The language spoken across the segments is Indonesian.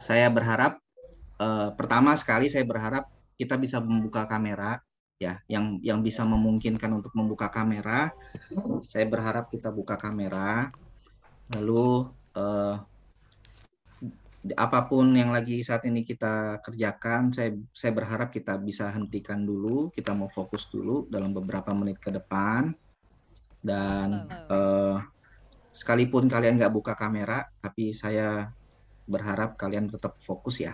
Saya berharap pertama sekali saya berharap kita bisa membuka kamera ya, yang bisa memungkinkan untuk membuka kamera. Saya berharap kita buka kamera, lalu apapun yang lagi saat ini kita kerjakan, saya berharap kita bisa hentikan dulu, kita mau fokus dulu dalam beberapa menit ke depan. Dan sekalipun kalian nggak buka kamera, tapi saya berharap kalian tetap fokus ya.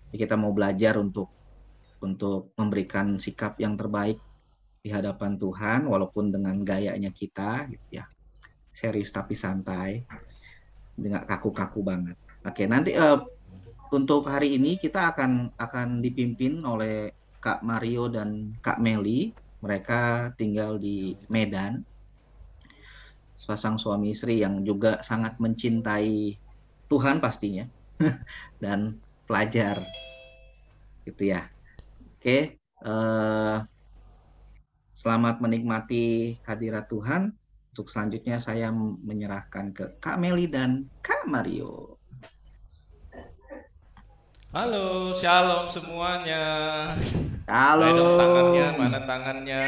Kita mau belajar untuk memberikan sikap yang terbaik di hadapan Tuhan, walaupun dengan gayanya kita, gitu ya. Serius tapi santai, dengan kaku-kaku banget. Oke, nanti untuk hari ini kita akan dipimpin oleh Kak Mario dan Kak Meli. Mereka tinggal di Medan, sepasang suami istri yang juga sangat mencintai Tuhan pastinya dan pelajar, gitu ya. Oke, selamat menikmati hadirat Tuhan. Untuk selanjutnya saya menyerahkan ke Kak Meli dan Kak Mario. Halo, shalom semuanya. Halo. Ayo dong tangannya, mana tangannya?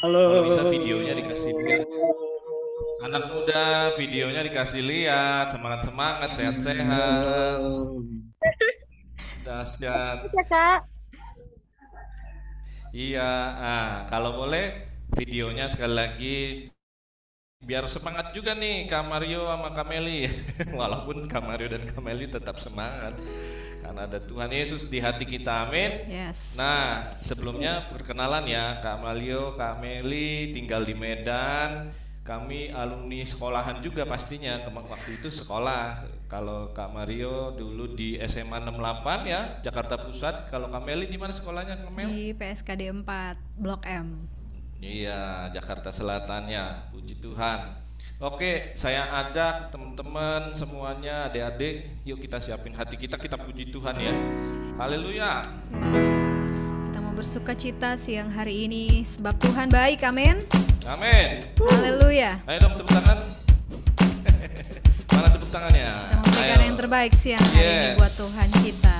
Halo. Kalau bisa videonya dikasih lihat. Anak muda, videonya dikasih lihat. Semangat-semangat, sehat-sehat. Dahsyat. Ya, Kak. Iya, kalau boleh videonya sekali lagi. Biar semangat juga nih Kak Mario sama Kak Meli. Walaupun Kak Mario dan Kak Meli tetap semangat karena ada Tuhan Yesus di hati kita, amin. Yes. Nah, sebelumnya perkenalan ya, Kak Mario, Kak Meli tinggal di Medan. Kami alumni sekolahan juga pastinya, waktu itu sekolah. Kalau Kak Mario dulu di SMA 68 ya, Jakarta Pusat. Kalau Kak Meli di mana sekolahnya, Kak Mel? Di PSKD 4, Blok M. Iya, Jakarta Selatannya, puji Tuhan. Oke, saya ajak teman-teman semuanya, adik-adik, yuk kita siapin hati kita puji Tuhan ya. Haleluya. Kita mau bersuka cita siang hari ini sebab Tuhan baik, amin. Amin. Haleluya. Ayo dong tepuk tangan. Mana tepuk tangannya? Kita memberikan yang terbaik siang hari ini buat Tuhan kita.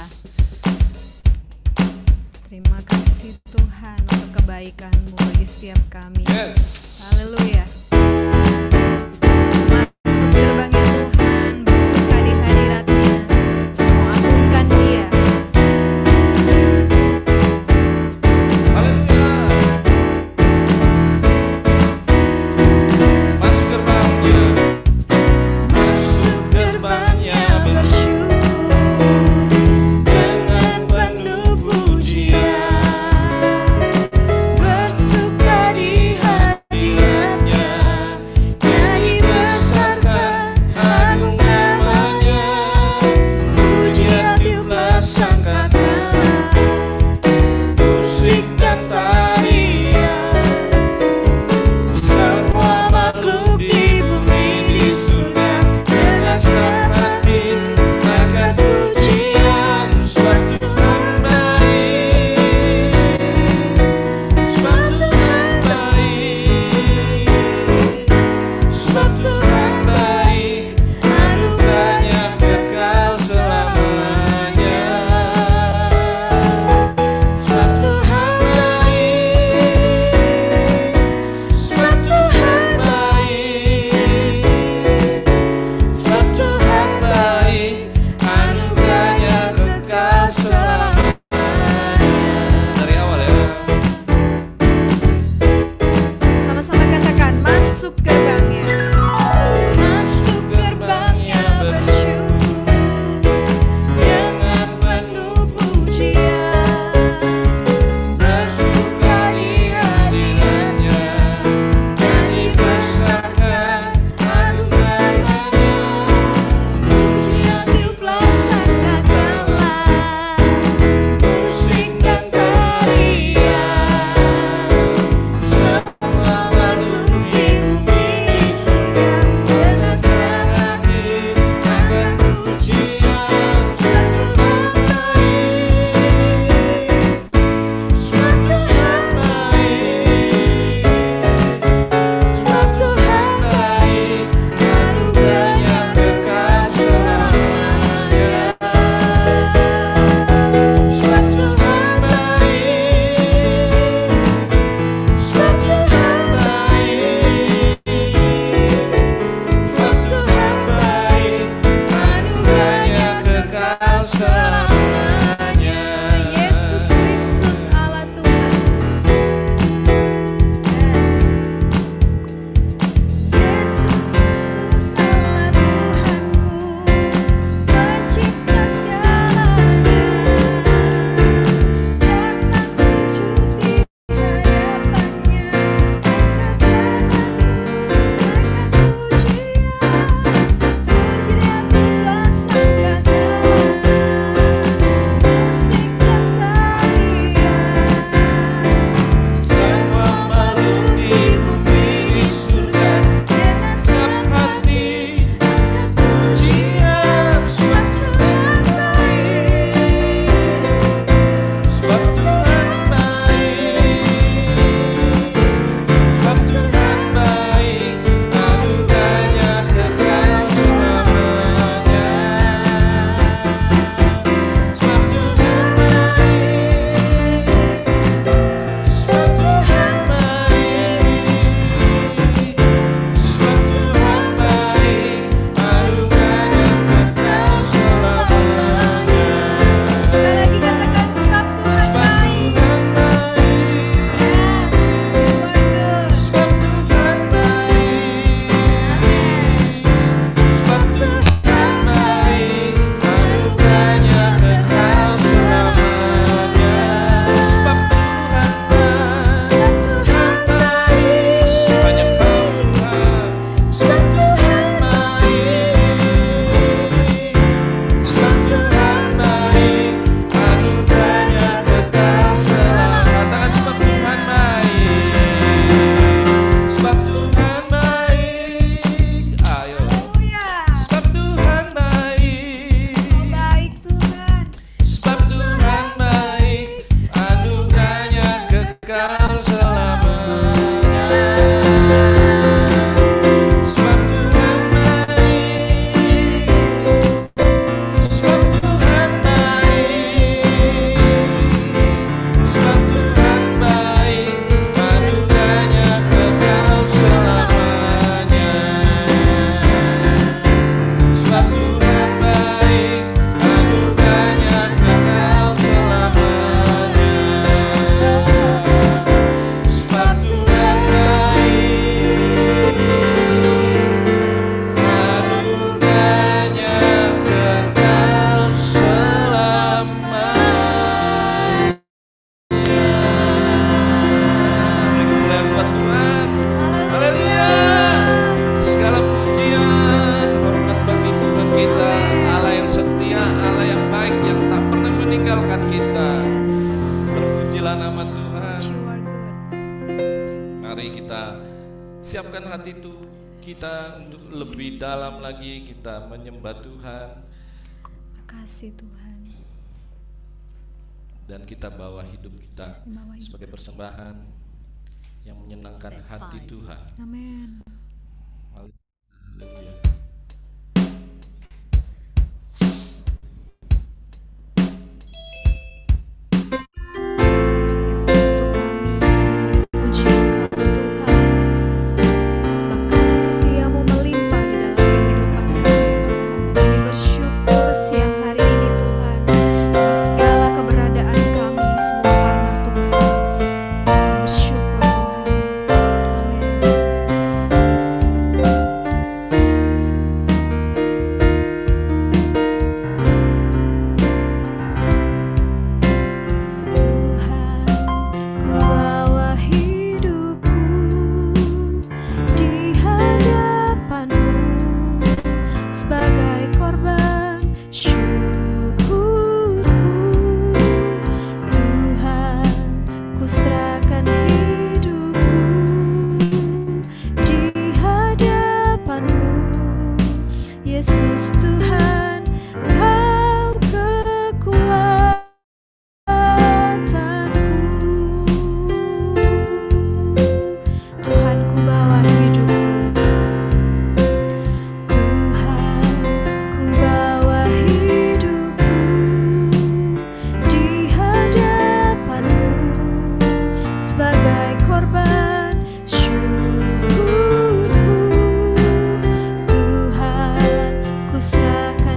Terima kasih Tuhan untuk kebaikan-Mu bagi setiap kami. Yes. Haleluya. Masuk gerbangnya Tuhan, bersuka di hadirat-Nya, mengagungkan Dia. Haleluya. Masuk gerbangnya. Masuk gerbangnya bersyukur dengan penuh pujian, bersuka di hadirat-Nya menyuarakan hati itu kita untuk lebih dalam lagi kita menyembah Tuhan. Makasih Tuhan. Dan kita bawa hidup kita sebagai persembahan yang menyenangkan hati Tuhan. Amin. Haleluya. Yesus Tuhan, Kau kekuatanku. Tuhan, ku bawa hidupku. Tuhan, ku bawa hidupku di hadapan-Mu sebagai korban syukurku. Tuhan, ku serahkan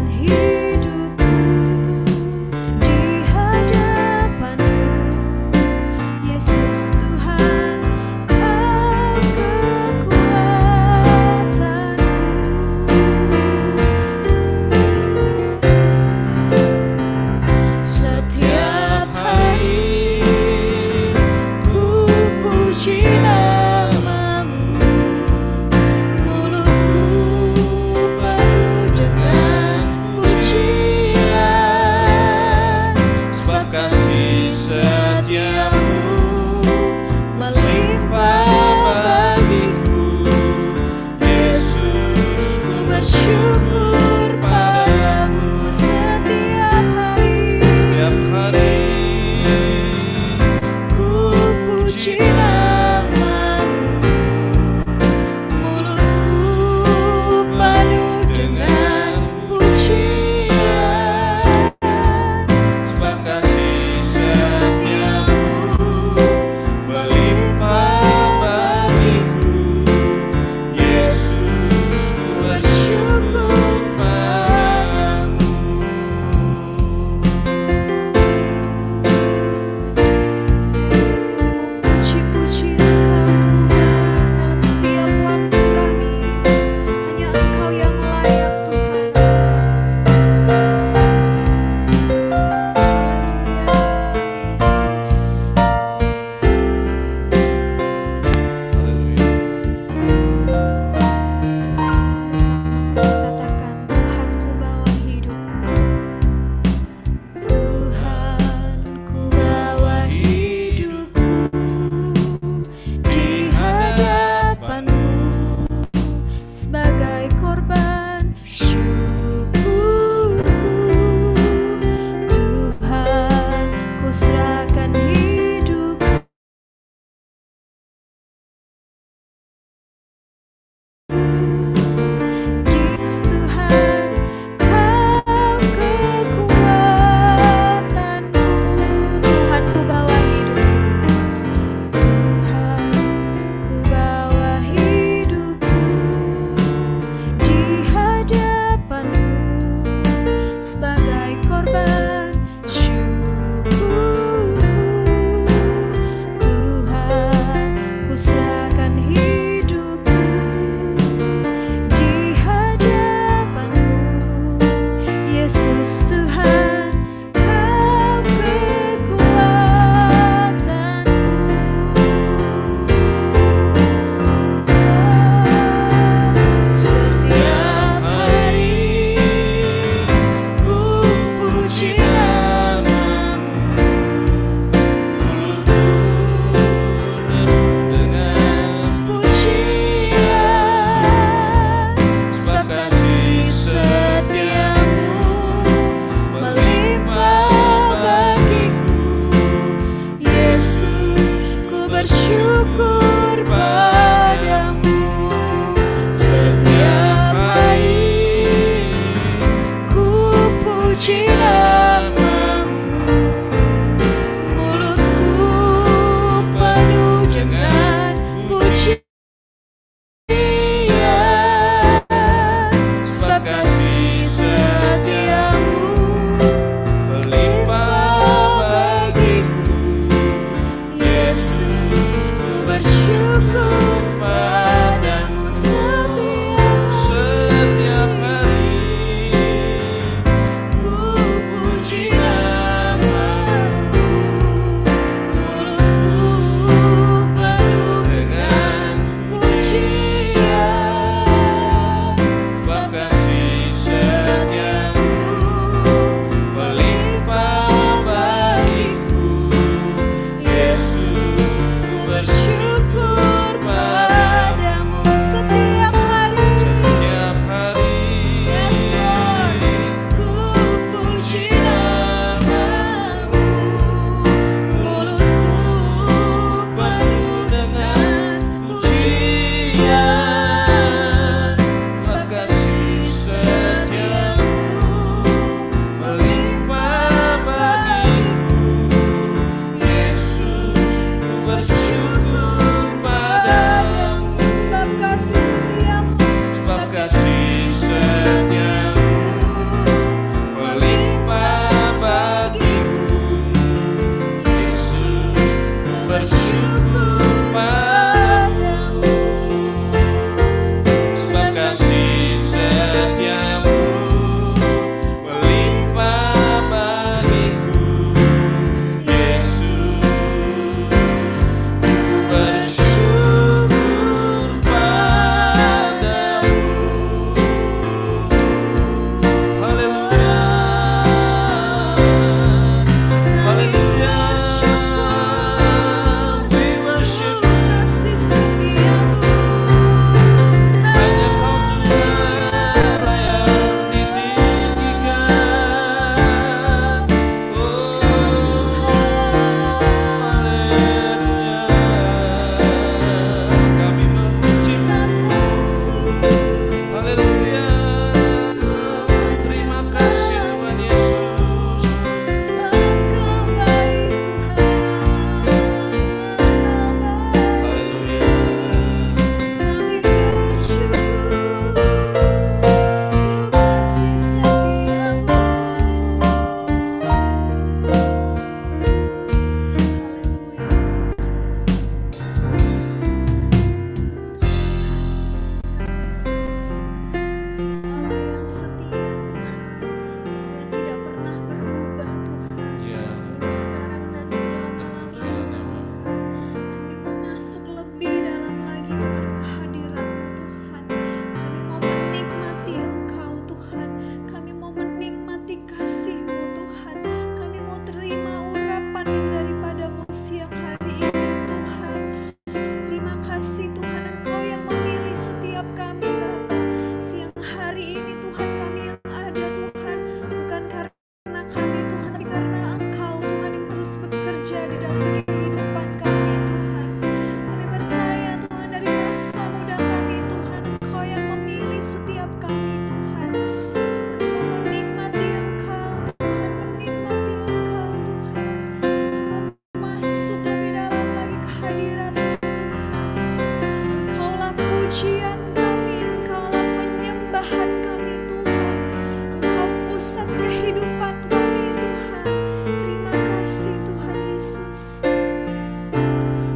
pusat kehidupan kami Tuhan. Terima kasih Tuhan Yesus.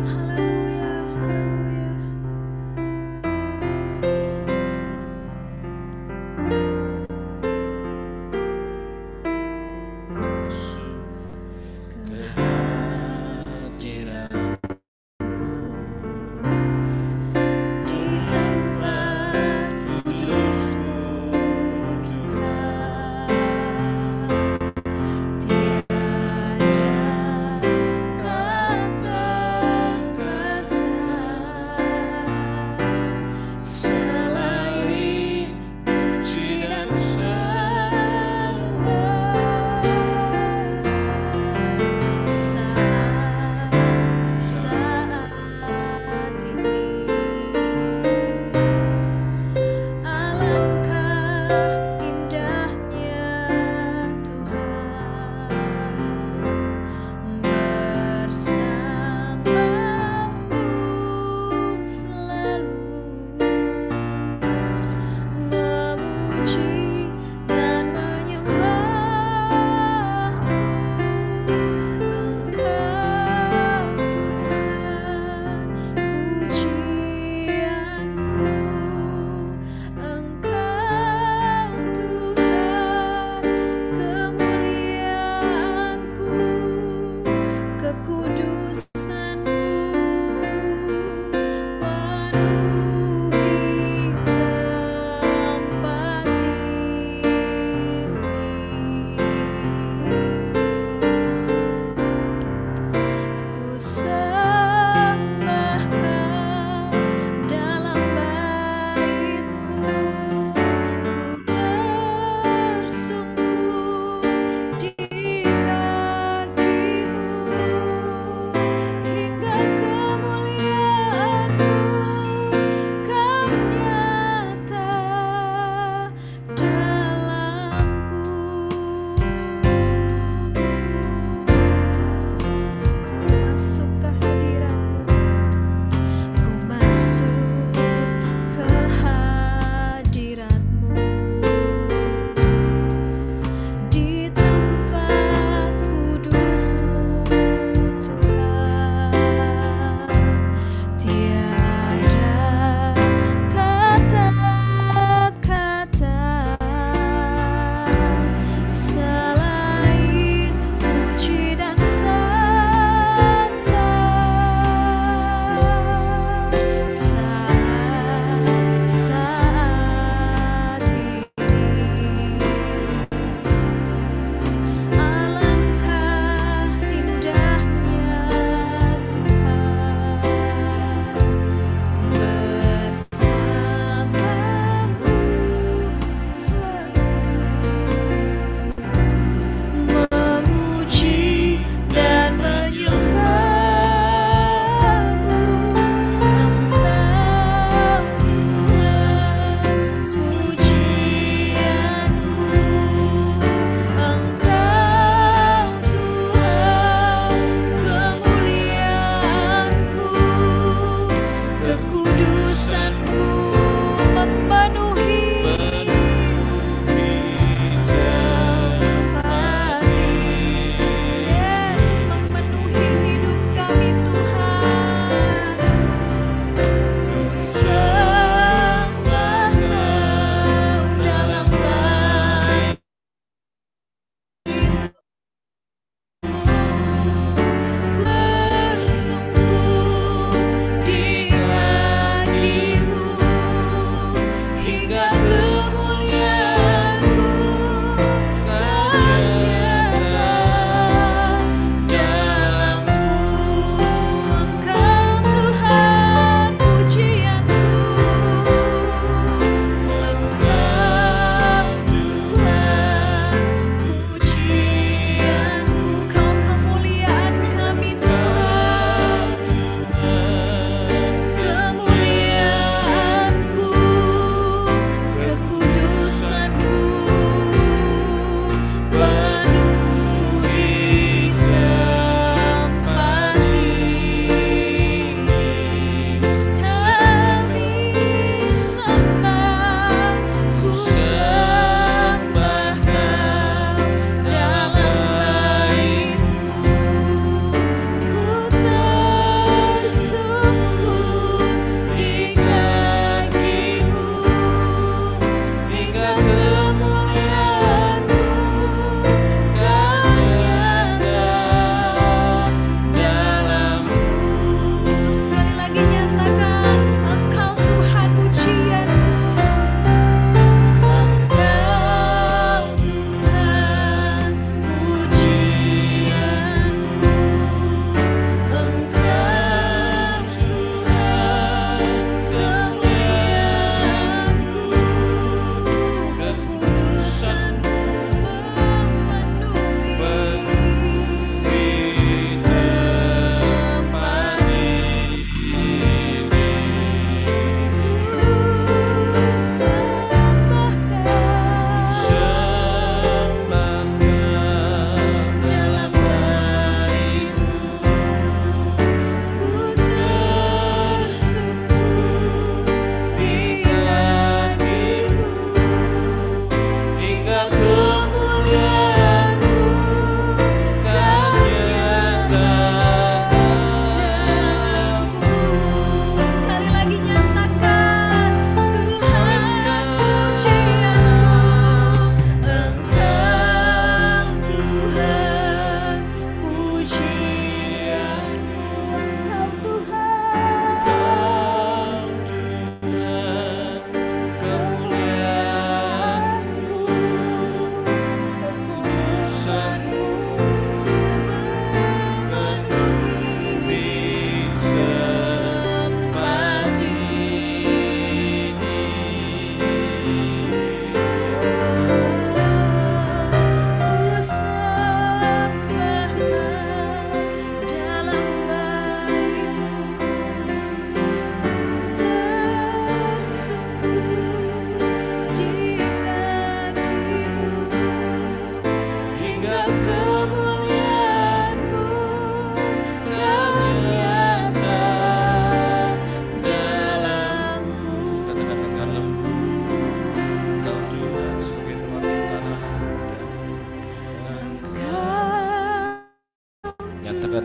Haleluya, haleluya. Yesus.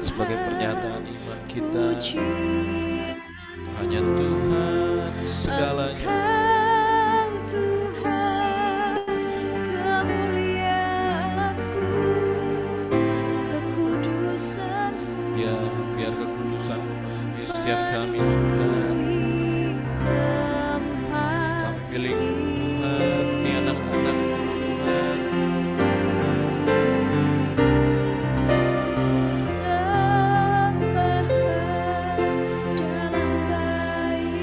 sebagai pernyataan iman kita. Hanya Tuhan segalanya. Tuhan, kemuliaan-Ku, kekudusan-Mu. Ya, biar kekudusan di setiap kami Tuhan. Kami milik Tuhan, ini anak-anak Tuhan. Sembahkan dalam bayi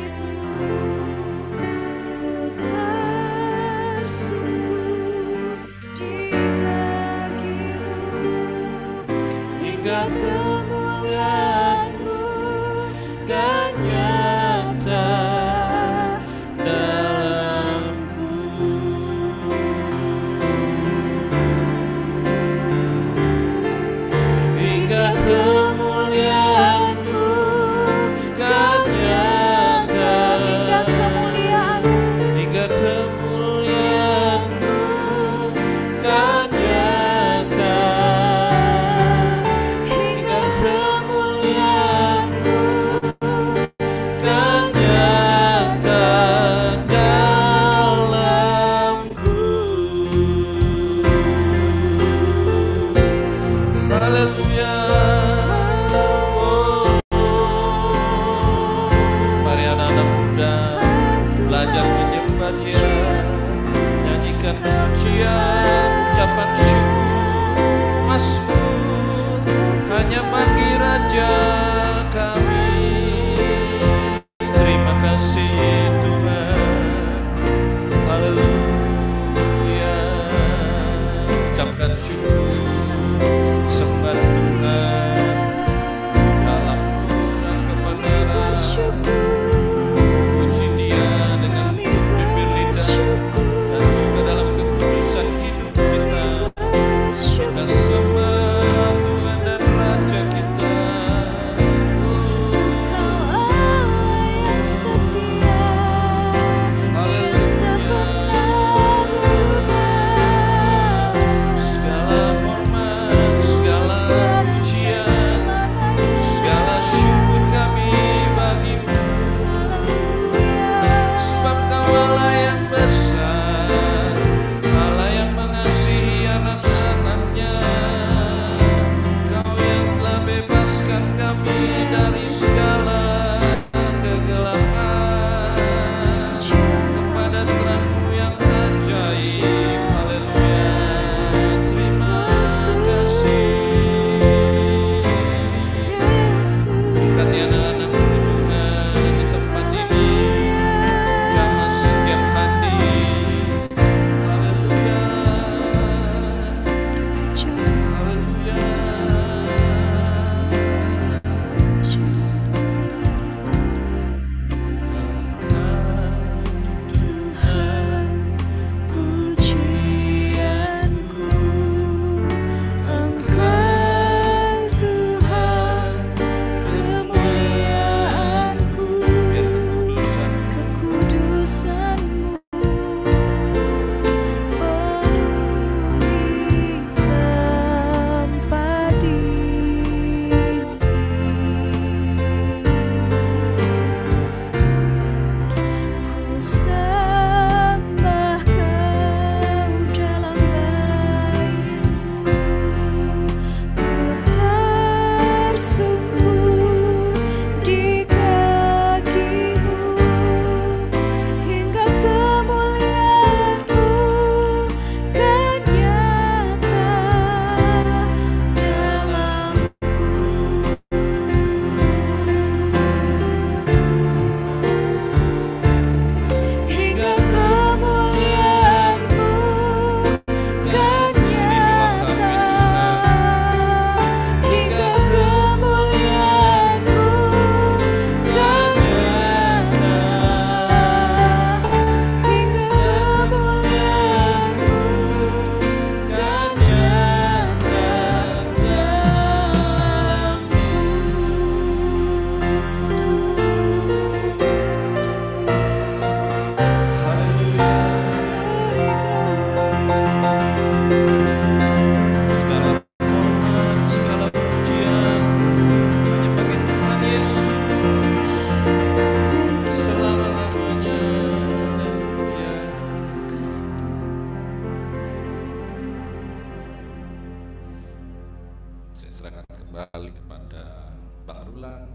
serahkan kembali kepada Bang Rulan.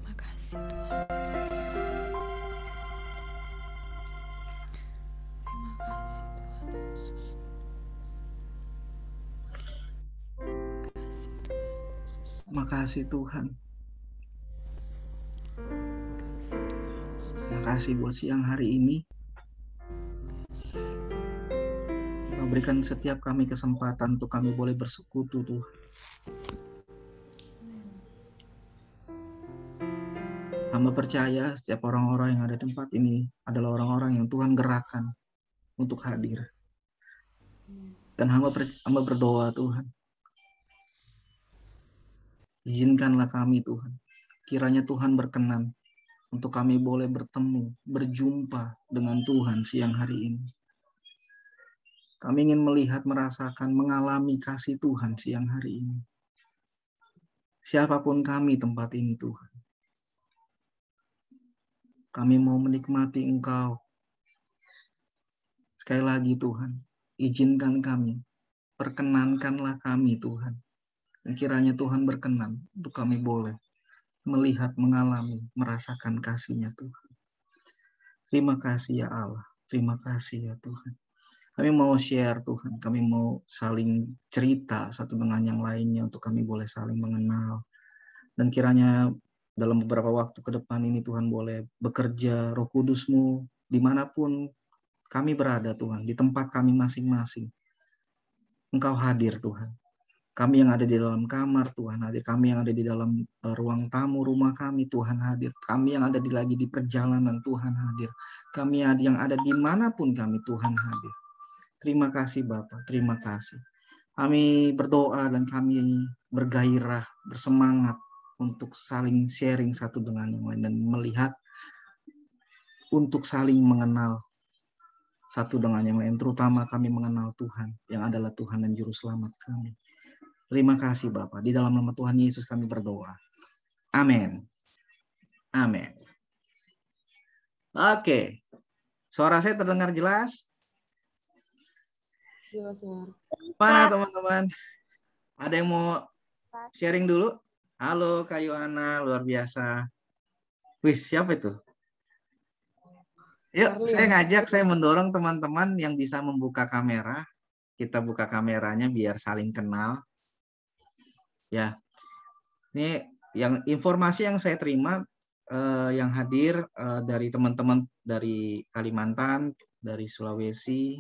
Makasih Tuhan Yesus. Terima kasih Tuhan Yesus. Kasih Tuhan Yesus. Makasih Tuhan. Kasih Tuhan Yesus. Makasih buat siang hari ini. Kau berikan setiap kami kesempatan untuk kami boleh bersekutu Tuhan. Hamba percaya setiap orang-orang yang ada di tempat ini adalah orang-orang yang Tuhan gerakkan untuk hadir. Dan hamba berdoa Tuhan. Izinkanlah kami Tuhan. Kiranya Tuhan berkenan untuk kami boleh bertemu, berjumpa dengan Tuhan siang hari ini. Kami ingin melihat, merasakan, mengalami kasih Tuhan siang hari ini. Siapapun kami tempat ini Tuhan. Kami mau menikmati Engkau. Sekali lagi Tuhan, izinkan kami, perkenankanlah kami Tuhan. Dan kiranya Tuhan berkenan untuk kami boleh melihat, mengalami, merasakan kasih-Nya Tuhan. Terima kasih ya Allah, terima kasih ya Tuhan. Kami mau share Tuhan, kami mau saling cerita satu dengan yang lainnya untuk kami boleh saling mengenal. Dan kiranya dalam beberapa waktu ke depan ini Tuhan boleh bekerja Roh Kudus-Mu dimanapun kami berada Tuhan, di tempat kami masing-masing. Engkau hadir Tuhan. Kami yang ada di dalam kamar Tuhan hadir, kami yang ada di dalam ruang tamu rumah kami Tuhan hadir, kami yang ada lagi di perjalanan Tuhan hadir, kami yang ada dimanapun kami Tuhan hadir. Terima kasih Bapa, terima kasih. Kami berdoa dan kami bergairah, bersemangat untuk saling sharing satu dengan yang lain dan melihat untuk saling mengenal satu dengan yang lain, terutama kami mengenal Tuhan yang adalah Tuhan dan Juru Selamat kami. Terima kasih Bapa. Di dalam nama Tuhan Yesus kami berdoa. Amin. Amin. Oke. Suara saya terdengar jelas? Jelas, Mar. Mana teman-teman? Ada yang mau sharing dulu? Halo Kak Yohana, luar biasa. Wih, siapa itu? Yuk, saya mendorong teman-teman yang bisa membuka kamera. Kita buka kameranya biar saling kenal. Ya, ini yang informasi yang saya terima yang hadir dari teman-teman dari Kalimantan, dari Sulawesi,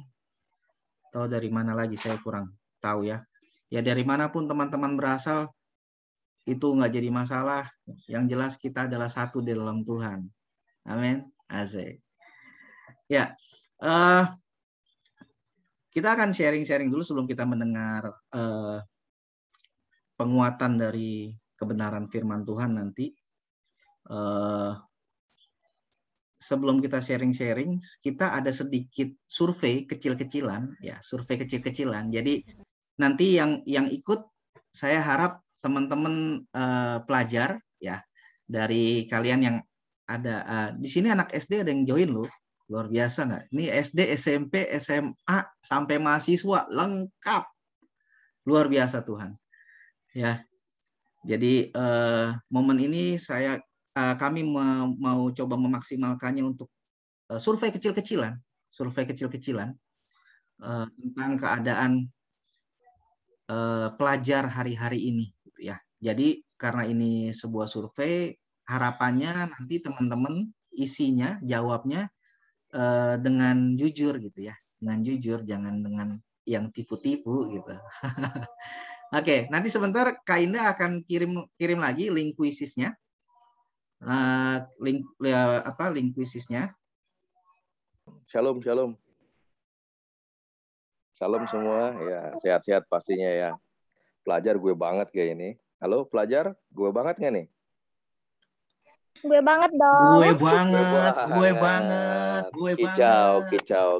atau dari mana lagi saya kurang tahu ya. Ya dari manapun teman-teman berasal itu nggak jadi masalah. Yang jelas kita adalah satu di dalam Tuhan. Amin. Asik. Ya, kita akan sharing-sharing dulu sebelum kita mendengar penguatan dari kebenaran firman Tuhan nanti. Sebelum kita sharing-sharing, kita ada sedikit survei kecil-kecilan, ya survei kecil-kecilan. Jadi nanti yang ikut, saya harap teman-teman pelajar, ya dari kalian yang ada di sini anak SD ada yang join loh, luar biasa nggak? Ini SD, SMP, SMA sampai mahasiswa lengkap, luar biasa Tuhan. Ya, jadi momen ini kami mau coba memaksimalkannya untuk survei kecil-kecilan tentang keadaan pelajar hari-hari ini, gitu ya. Jadi karena ini sebuah survei, harapannya nanti teman-teman isinya jawabnya dengan jujur gitu ya, dengan jujur, jangan dengan yang tipu-tipu gitu. Oke, nanti sebentar Kak Indah akan kirim lagi link kuisisnya. Link kuisisnya. Shalom semua ya, sehat-sehat pastinya ya. Pelajar gue banget kayak ini. Halo pelajar, gue banget nggak nih? Gue banget dong. Gue banget.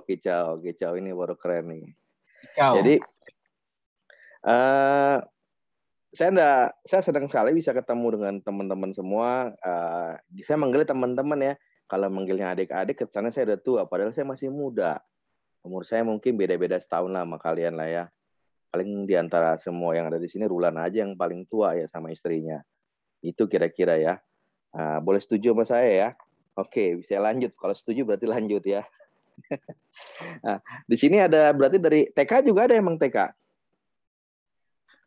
Kicau ini baru keren nih. Kicau. Jadi saya senang sekali bisa ketemu dengan teman-teman semua. Saya manggil teman-teman ya. Kalau manggilnya adik-adik, kesannya saya udah tua. Padahal saya masih muda. Umur saya mungkin beda-beda setahun lah sama kalian lah ya. Paling di antara semua yang ada di sini Rulan aja yang paling tua ya sama istrinya. Itu kira-kira ya. Boleh setuju sama saya ya? Oke, bisa lanjut. Kalau setuju berarti lanjut ya. Nah, di sini ada berarti dari TK juga ada emang TK?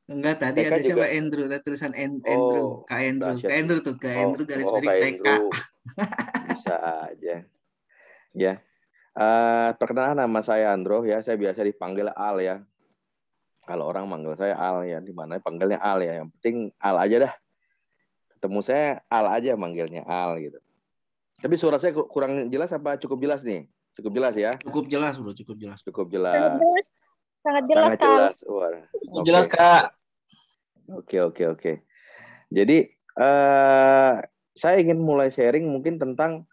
Enggak, tadi TK ada juga. siapa? Andrew, ada tulisan Oh, Kak Andrew. dahsyat. Kak Andrew tuh, Kak Andrew garis Kak miring TK. Andrew. Bisa aja. Ya. Perkenalan nama saya Andro ya. Saya biasa dipanggil Al ya. Kalau orang manggil saya Al ya, di mana panggilnya Al ya. Yang penting Al aja dah. Ketemu saya Al aja manggilnya Al gitu. Tapi suara saya kurang jelas apa cukup jelas nih? Cukup jelas ya? Cukup jelas, Bro, cukup jelas. Cukup jelas. Sangat jelas, Sangat jelas. Cukup jelas, Kak. Oke. Jadi saya ingin mulai sharing mungkin tentang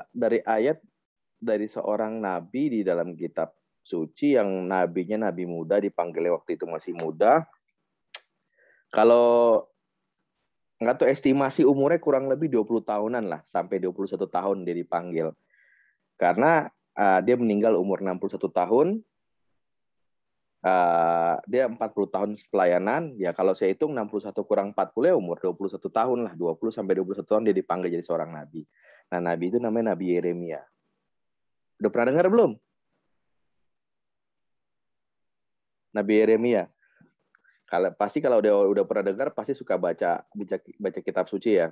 dari ayat dari seorang nabi di dalam kitab suci yang nabinya nabi muda, dipanggilnya waktu itu masih muda. Kalau nggak tahu estimasi umurnya kurang lebih 20 tahunan lah, sampai 21 tahun dia dipanggil. Karena dia meninggal umur 61 tahun. Dia 40 tahun pelayanan. Ya kalau saya hitung 61 kurang 40 ya umur 21 tahun lah. 20 sampai 21 tahun dia dipanggil jadi seorang nabi. Nah, nabi itu namanya Nabi Yeremia. Udah pernah dengar belum? Nabi Yeremia. Kalau udah pernah dengar pasti suka baca kitab suci ya.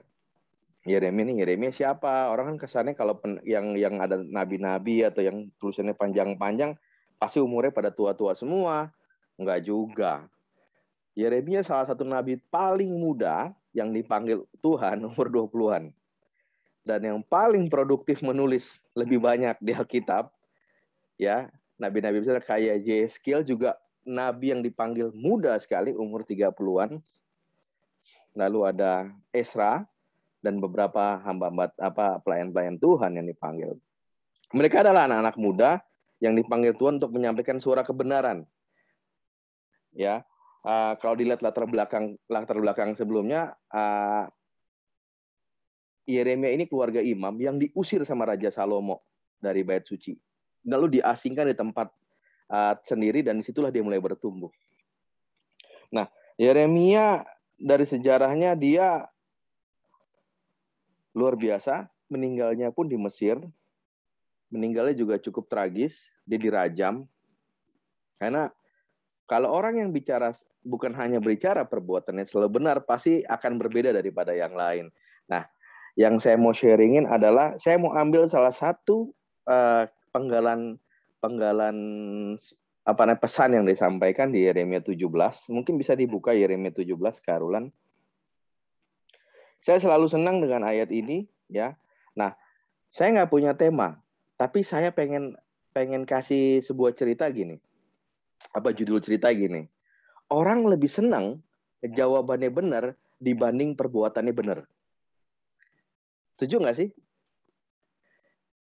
Yeremia siapa? Orang kan kesannya kalau yang ada nabi-nabi atau yang tulisannya panjang-panjang pasti umurnya pada tua-tua semua. Enggak juga. Yeremia salah satu nabi paling muda yang dipanggil Tuhan umur 20-an. Dan yang paling produktif menulis lebih banyak di Alkitab. Ya, nabi-nabi besar kayak Yeskiel juga nabi yang dipanggil muda sekali, umur 30-an. Lalu ada Esra dan beberapa pelayan-pelayan Tuhan yang dipanggil. Mereka adalah anak-anak muda yang dipanggil Tuhan untuk menyampaikan suara kebenaran. Ya, kalau dilihat latar belakang sebelumnya, Yeremia ini keluarga imam yang diusir sama Raja Salomo dari bait suci, lalu diasingkan di tempat sendiri dan disitulah dia mulai bertumbuh. Nah, Yeremia dari sejarahnya dia luar biasa, meninggalnya pun di Mesir. Meninggalnya juga cukup tragis, dia dirajam. Karena kalau orang yang bicara bukan hanya berbicara perbuatannya selalu benar, pasti akan berbeda daripada yang lain. Nah, yang saya mau sharingin adalah saya mau ambil salah satu penggalan pesan yang disampaikan di Yeremia 17. Mungkin bisa dibuka Yeremia 17 Karulan. Saya selalu senang dengan ayat ini ya. Nah, saya nggak punya tema, tapi saya pengen kasih sebuah cerita gini. Apa judul cerita gini? Orang lebih senang jawabannya benar dibanding perbuatannya benar. Setuju nggak sih?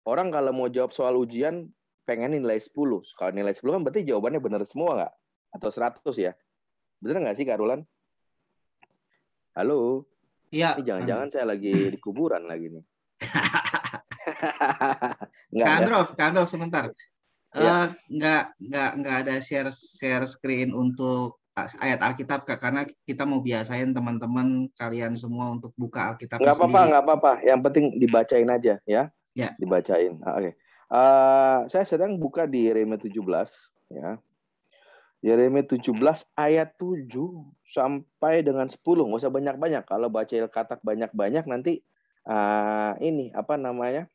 Orang kalau mau jawab soal ujian, pengen nilai 10. Kalau nilai 10 kan berarti jawabannya benar semua nggak? Atau 100 ya? Benar nggak sih, Kak Rulan? Halo? Iya. Ini jangan-jangan saya lagi di kuburan lagi nih. Kak Andro, sebentar. Ya. Nggak ada share screen untuk ayat Alkitab, Kak, karena kita mau biasain teman-teman kalian semua untuk buka Alkitab sendiri. Nggak apa-apa. Yang penting dibacain aja ya. Ya. Dibacain. Oke. Saya sedang buka di Yeremia 17 ya. Yeremia 17 ayat 7 sampai dengan 10. Nggak usah banyak-banyak. Kalau baca katak banyak-banyak nanti ini apa namanya?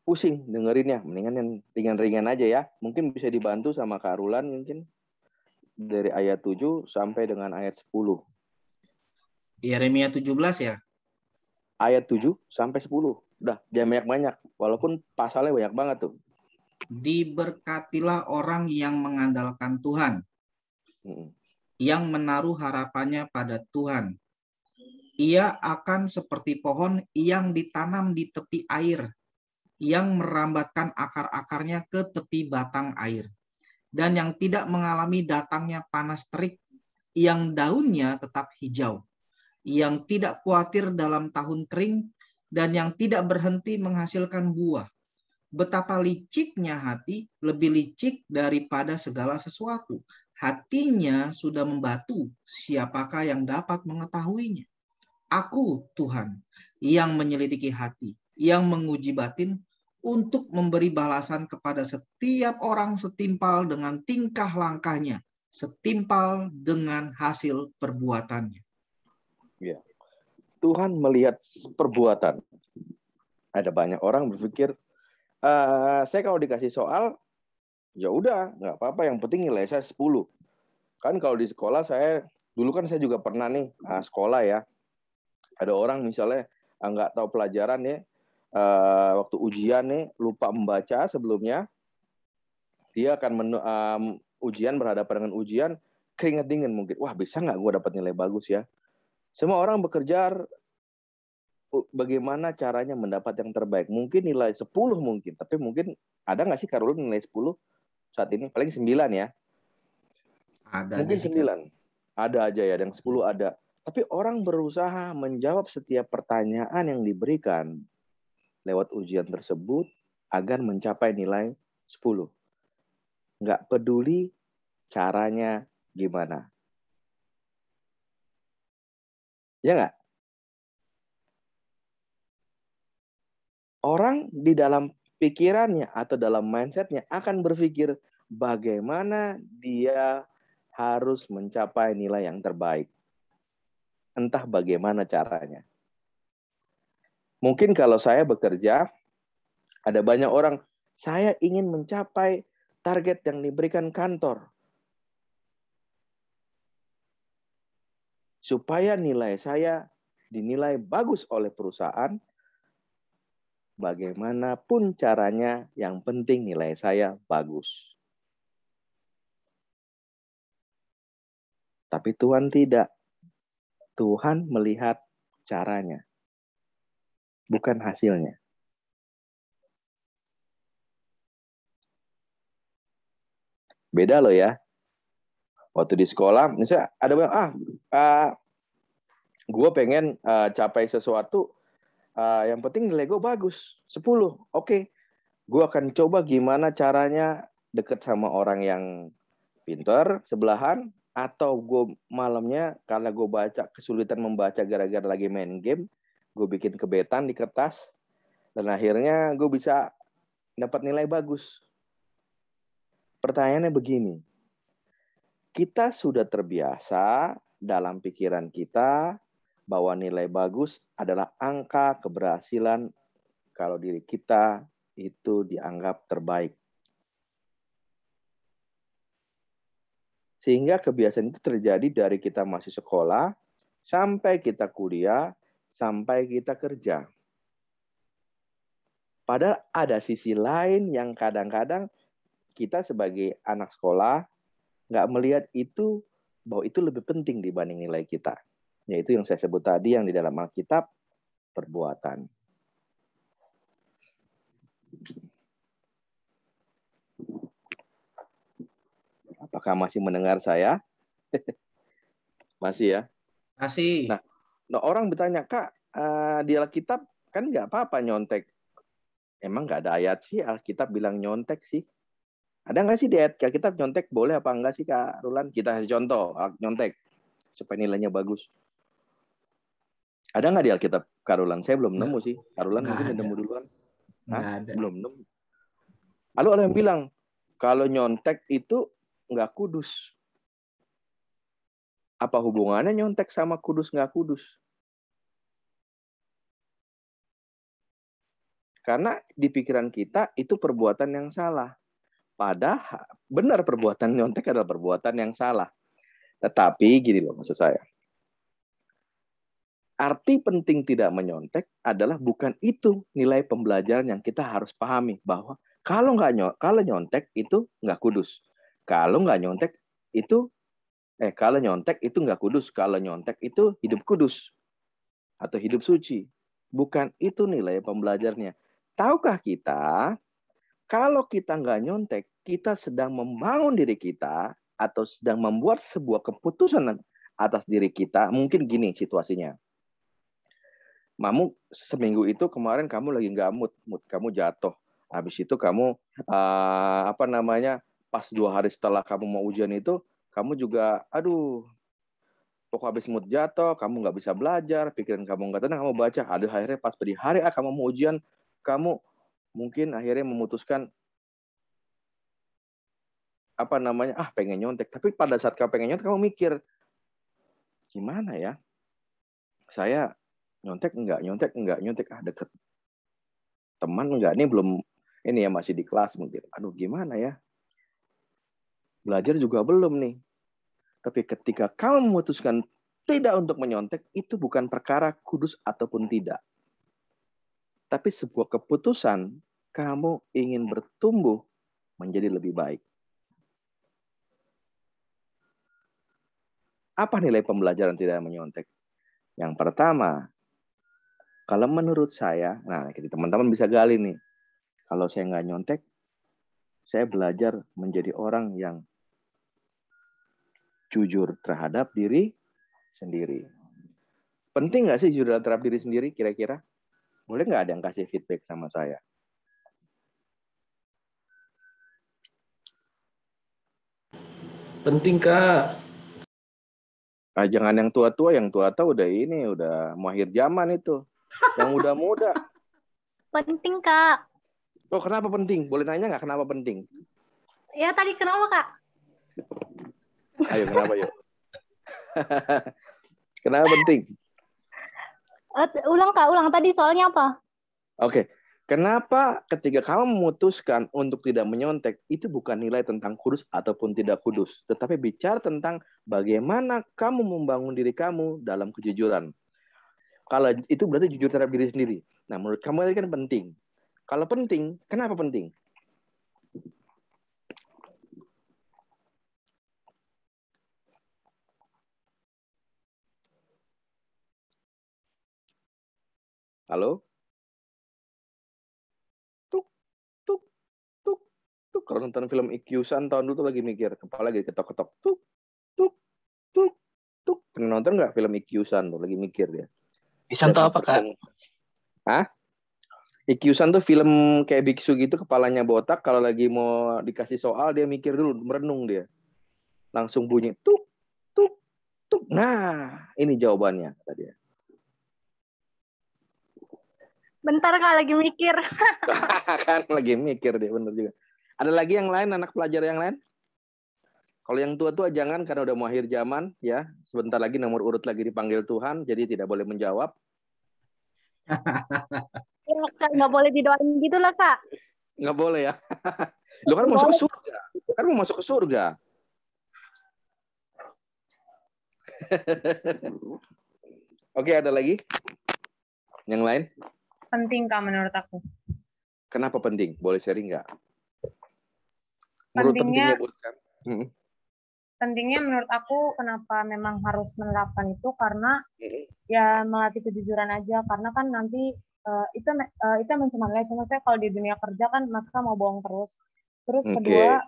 Pusing dengerinnya. Mendingan yang ringan-ringan aja ya. Mungkin bisa dibantu sama Kak Rulan mungkin. Dari ayat 7 sampai dengan ayat 10. Yeremia 17 ya? Ayat 7 sampai 10. Udah, jangan banyak-banyak. Walaupun pasalnya banyak banget tuh. Diberkatilah orang yang mengandalkan Tuhan. Yang menaruh harapannya pada Tuhan. Ia akan seperti pohon yang ditanam di tepi air, yang merambatkan akar-akarnya ke tepi batang air, dan yang tidak mengalami datangnya panas terik, yang daunnya tetap hijau, yang tidak khawatir dalam tahun kering, dan yang tidak berhenti menghasilkan buah. Betapa liciknya hati, lebih licik daripada segala sesuatu. Hatinya sudah membatu, siapakah yang dapat mengetahuinya? Aku, Tuhan, yang menyelidiki hati, yang menguji batin, untuk memberi balasan kepada setiap orang setimpal dengan tingkah langkahnya, setimpal dengan hasil perbuatannya. Ya. Tuhan melihat perbuatan. Ada banyak orang berpikir, saya kalau dikasih soal, ya udah, nggak apa-apa, yang penting nilai saya 10. Kan kalau di sekolah dulu kan saya juga pernah nih, sekolah ya, ada orang misalnya nggak tahu pelajaran ya, waktu ujian nih, lupa membaca sebelumnya, dia akan ujian, berhadapan dengan ujian, keringat dingin mungkin, wah bisa nggak gue dapat nilai bagus ya. Semua orang bekerja bagaimana caranya mendapat yang terbaik. Mungkin nilai 10 mungkin, tapi mungkin ada nggak sih Kak Rulun nilai 10 saat ini? Paling 9 ya. Ada Mungkin aja sih, 9. Ada aja ya, yang 10 ada. Tapi orang berusaha menjawab setiap pertanyaan yang diberikan lewat ujian tersebut agar mencapai nilai 10. Nggak peduli caranya gimana. Ya nggak? Orang di dalam pikirannya atau dalam mindsetnya akan berpikir bagaimana dia harus mencapai nilai yang terbaik. Entah bagaimana caranya. Mungkin kalau saya bekerja, ada banyak orang, saya ingin mencapai target yang diberikan kantor. Supaya nilai saya dinilai bagus oleh perusahaan, bagaimanapun caranya, yang penting nilai saya bagus. Tapi Tuhan tidak. Tuhan melihat caranya, bukan hasilnya. Beda loh ya. Waktu di sekolah, misalnya ada yang gue pengen capai sesuatu, yang penting nilai gue bagus, 10. Oke. Gue akan coba gimana caranya deket sama orang yang pintar, sebelahan, atau gue malamnya karena gue kesulitan membaca gara-gara lagi main game, gue bikin kebetan di kertas, dan akhirnya gue bisa dapat nilai bagus. Pertanyaannya begini, kita sudah terbiasa dalam pikiran kita bahwa nilai bagus adalah angka keberhasilan kalau diri kita itu dianggap terbaik. Sehingga kebiasaan itu terjadi dari kita masih sekolah, sampai kita kuliah, sampai kita kerja. Padahal ada sisi lain yang kadang-kadang kita sebagai anak sekolah nggak melihat itu, bahwa itu lebih penting dibanding nilai kita. Yaitu yang saya sebut tadi, yang di dalam Alkitab, perbuatan. Apakah masih mendengar saya? Masih ya? Masih. Nah, orang bertanya, Kak, di Alkitab kan nggak apa-apa nyontek. Emang nggak ada ayat sih Alkitab bilang nyontek sih? Ada nggak sih di ayat Alkitab nyontek boleh apa enggak sih Kak Rulan? Kita kasih contoh nyontek supaya nilainya bagus. Ada nggak di Alkitab Kak Rulan? Saya belum nemu sih. Kak Rulan mungkin nemu duluan. Nggak ada. Belum nemu. Lalu ada yang bilang kalau nyontek itu nggak kudus. Apa hubungannya nyontek sama kudus nggak kudus? Karena di pikiran kita itu perbuatan yang salah. Padahal benar perbuatan nyontek adalah perbuatan yang salah. Tetapi gini loh maksud saya. Arti penting tidak menyontek adalah bukan itu nilai pembelajaran yang kita harus pahami, bahwa kalau nyontek itu nggak kudus. Kalau nyontek itu nggak kudus. Kalau nyontek itu hidup kudus atau hidup suci. Bukan itu nilai pembelajarnya. Tahukah kita, kalau kita nggak nyontek, kita sedang membangun diri kita atau sedang membuat sebuah keputusan atas diri kita. Mungkin gini situasinya. Mamu seminggu itu kemarin kamu lagi nggak mood kamu jatuh. Habis itu kamu pas 2 hari setelah kamu mau ujian itu, kamu juga, aduh, kok habis mood jatuh, kamu nggak bisa belajar, pikiran kamu nggak tenang, kamu baca. Aduh, akhirnya pas di hari kamu mau ujian, kamu mungkin akhirnya memutuskan pengen nyontek. Tapi pada saat kamu pengen nyontek, kamu mikir, gimana ya? Saya nyontek enggak, deket teman enggak, ini belum, ini ya masih di kelas mungkin. Aduh, gimana ya? Belajar juga belum nih. Tapi ketika kamu memutuskan tidak untuk menyontek, itu bukan perkara kudus ataupun tidak. Tapi sebuah keputusan, kamu ingin bertumbuh menjadi lebih baik. Apa nilai pembelajaran tidak menyontek? Yang pertama, kalau menurut saya, nah teman-teman bisa gali nih. Kalau saya nggak nyontek, saya belajar menjadi orang yang jujur terhadap diri sendiri. Penting nggak sih jujur terhadap diri sendiri kira-kira? Boleh nggak ada yang kasih feedback sama saya? Penting, Kak. Nah, jangan yang tua-tua udah mau akhir zaman itu. Yang muda-muda. Penting, Kak. Oh, kenapa penting? Boleh nanya nggak kenapa penting? Ya, tadi kenapa, Kak? Ayo, kenapa yuk? Kenapa penting? Ulang, Kak. Ulang. Tadi soalnya apa? Oke. Kenapa ketika kamu memutuskan untuk tidak menyontek, itu bukan nilai tentang kudus ataupun tidak kudus, tetapi bicara tentang bagaimana kamu membangun diri kamu dalam kejujuran. Kalau itu berarti jujur terhadap diri sendiri. Nah, menurut kamu ini kan penting. Kalau penting, kenapa penting? Halo? Kalau nonton film Ikyusan tahun dulu tuh lagi mikir, kepala lagi ketok-ketok. Pernah nonton nggak film Ikyusan tuh? Lagi mikir dia. Isan tuh apa, Kak? Hah? Ikyusan tuh film kayak biksu gitu, kepalanya botak. Kalau lagi mau dikasih soal, dia mikir dulu, merenung dia. Langsung bunyi, tuk. Nah, ini jawabannya, kata dia. Bentar, Kak. Lagi mikir. Kan lagi mikir dia, bener juga. Ada lagi yang lain, anak pelajar yang lain? Kalau yang tua-tua jangan, karena udah mau akhir zaman, ya. Sebentar lagi nomor urut lagi dipanggil Tuhan, jadi tidak boleh menjawab. Ya, Kak. Nggak boleh didoain gitu lah, Kak. Nggak boleh ya. Lu kan mau masuk ke surga. Kan mau masuk ke surga. Oke, ada lagi? Yang lain? Penting, Kak, menurut aku. Kenapa penting? Boleh sharing nggak? Menurut pentingnya buat kan? Pentingnya menurut aku kenapa memang harus menerapkan itu karena ya melatih kejujuran aja, karena kan nanti itu cuma saya kalau di dunia kerja kan masa mau bohong terus. Terus kedua,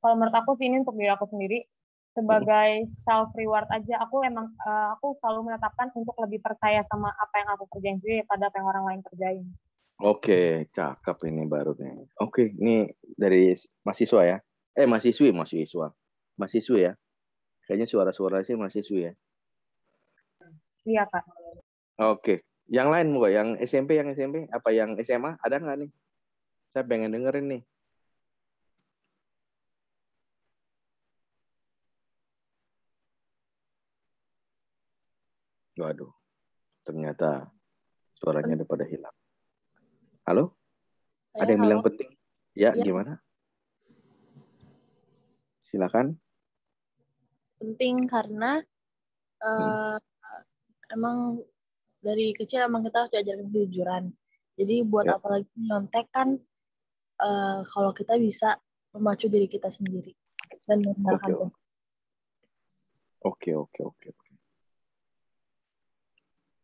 kalau menurut aku sih ini untuk diri aku sendiri sebagai self reward aja, aku selalu menetapkan untuk lebih percaya sama apa yang aku kerjain sendiri pada apa yang orang lain kerjain. Oke, cakep ini baru nih. Oke, ini dari mahasiswa ya? Mahasiswi ya? Kayaknya suara-suara sih mahasiswi ya? Iya, Kak. Oke. Yang lain mungkin, yang SMP, apa yang SMA? Ada nggak nih? Saya pengen dengerin nih. Waduh, ternyata suaranya udah pada hilang. Halo? Ada yang bilang penting? Ya, gimana? Silakan. Penting karena emang dari kecil emang kita harus diajarkan kejujuran. Jadi buat apalagi nyontek kan kalau kita bisa memacu diri kita sendiri dan membenarkan Tuhan. Oke.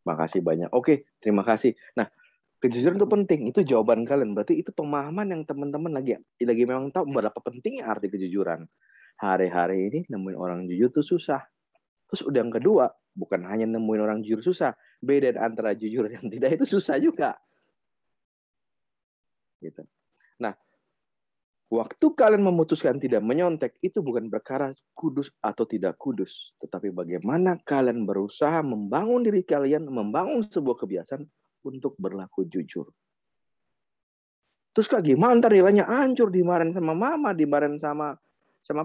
Makasih banyak. Oke, terima kasih. Nah, kejujuran itu penting. Itu jawaban kalian. Berarti itu pemahaman yang teman-teman lagi memang tahu berapa pentingnya arti kejujuran. Hari-hari ini nemuin orang jujur itu susah. Terus udah yang kedua, bukan hanya nemuin orang jujur susah. Beda antara jujur dan tidak itu susah juga. Gitu. Waktu kalian memutuskan tidak menyontek, itu bukan perkara kudus atau tidak kudus. Tetapi bagaimana kalian berusaha membangun diri kalian, membangun sebuah kebiasaan untuk berlaku jujur. Terus Kak, gimana ntar nilainya hancur, dimarahin sama mama, dimarahin sama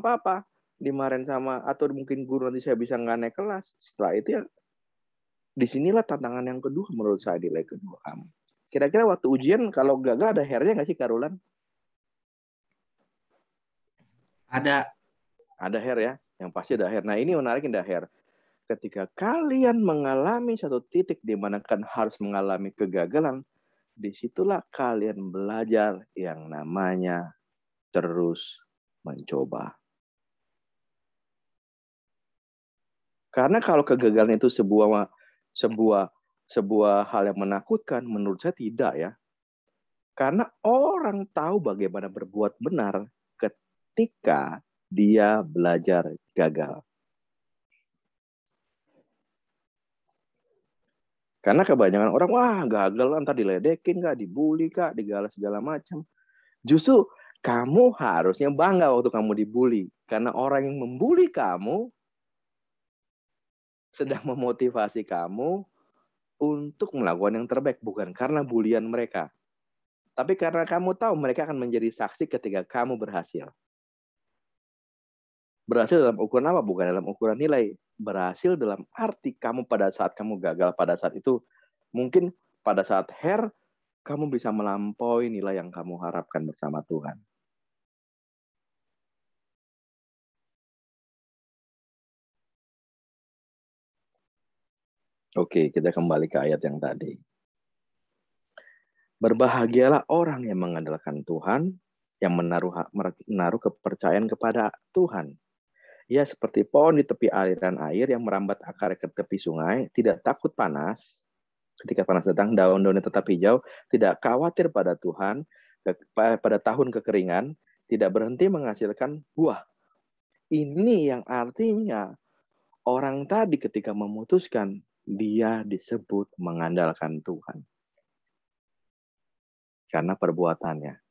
papa, dimarahin sama, atau mungkin guru nanti saya bisa nggak naik kelas. Setelah itu ya, disinilah tantangan yang kedua menurut saya, nilai kedua kamu. Kira-kira waktu ujian, kalau gagal ada hairnya nggak sih, Karulan? Ada. Ada hair ya, yang pasti ada hair. Nah ini menarik, ada hair. Ketika kalian mengalami satu titik di mana kalian harus mengalami kegagalan, disitulah kalian belajar yang namanya terus mencoba. Karena kalau kegagalan itu sebuah hal yang menakutkan, menurut saya tidak ya. Karena orang tahu bagaimana berbuat benar ketika dia belajar gagal. Karena kebanyakan orang, wah gagal, entar diledekin kak, dibully kak, digalas segala macam. Justru kamu harusnya bangga waktu kamu dibully. Karena orang yang membuli kamu sedang memotivasi kamu untuk melakukan yang terbaik. Bukan karena bulian mereka. Tapi karena kamu tahu mereka akan menjadi saksi ketika kamu berhasil. Berhasil dalam ukuran apa? Bukan dalam ukuran nilai. Berhasil dalam arti kamu pada saat kamu gagal, pada saat itu mungkin pada saat hair, kamu bisa melampaui nilai yang kamu harapkan bersama Tuhan. Oke, kita kembali ke ayat yang tadi. Berbahagialah orang yang mengandalkan Tuhan, yang menaruh kepercayaan kepada Tuhan. Ia seperti pohon di tepi aliran air yang merambat akar ke tepi sungai, tidak takut panas. Ketika panas datang, daun-daunnya tetap hijau, tidak khawatir pada Tuhan, pada tahun kekeringan, tidak berhenti menghasilkan buah. Ini yang artinya orang tadi ketika memutuskan, dia disebut mengandalkan Tuhan. Karena perbuatannya.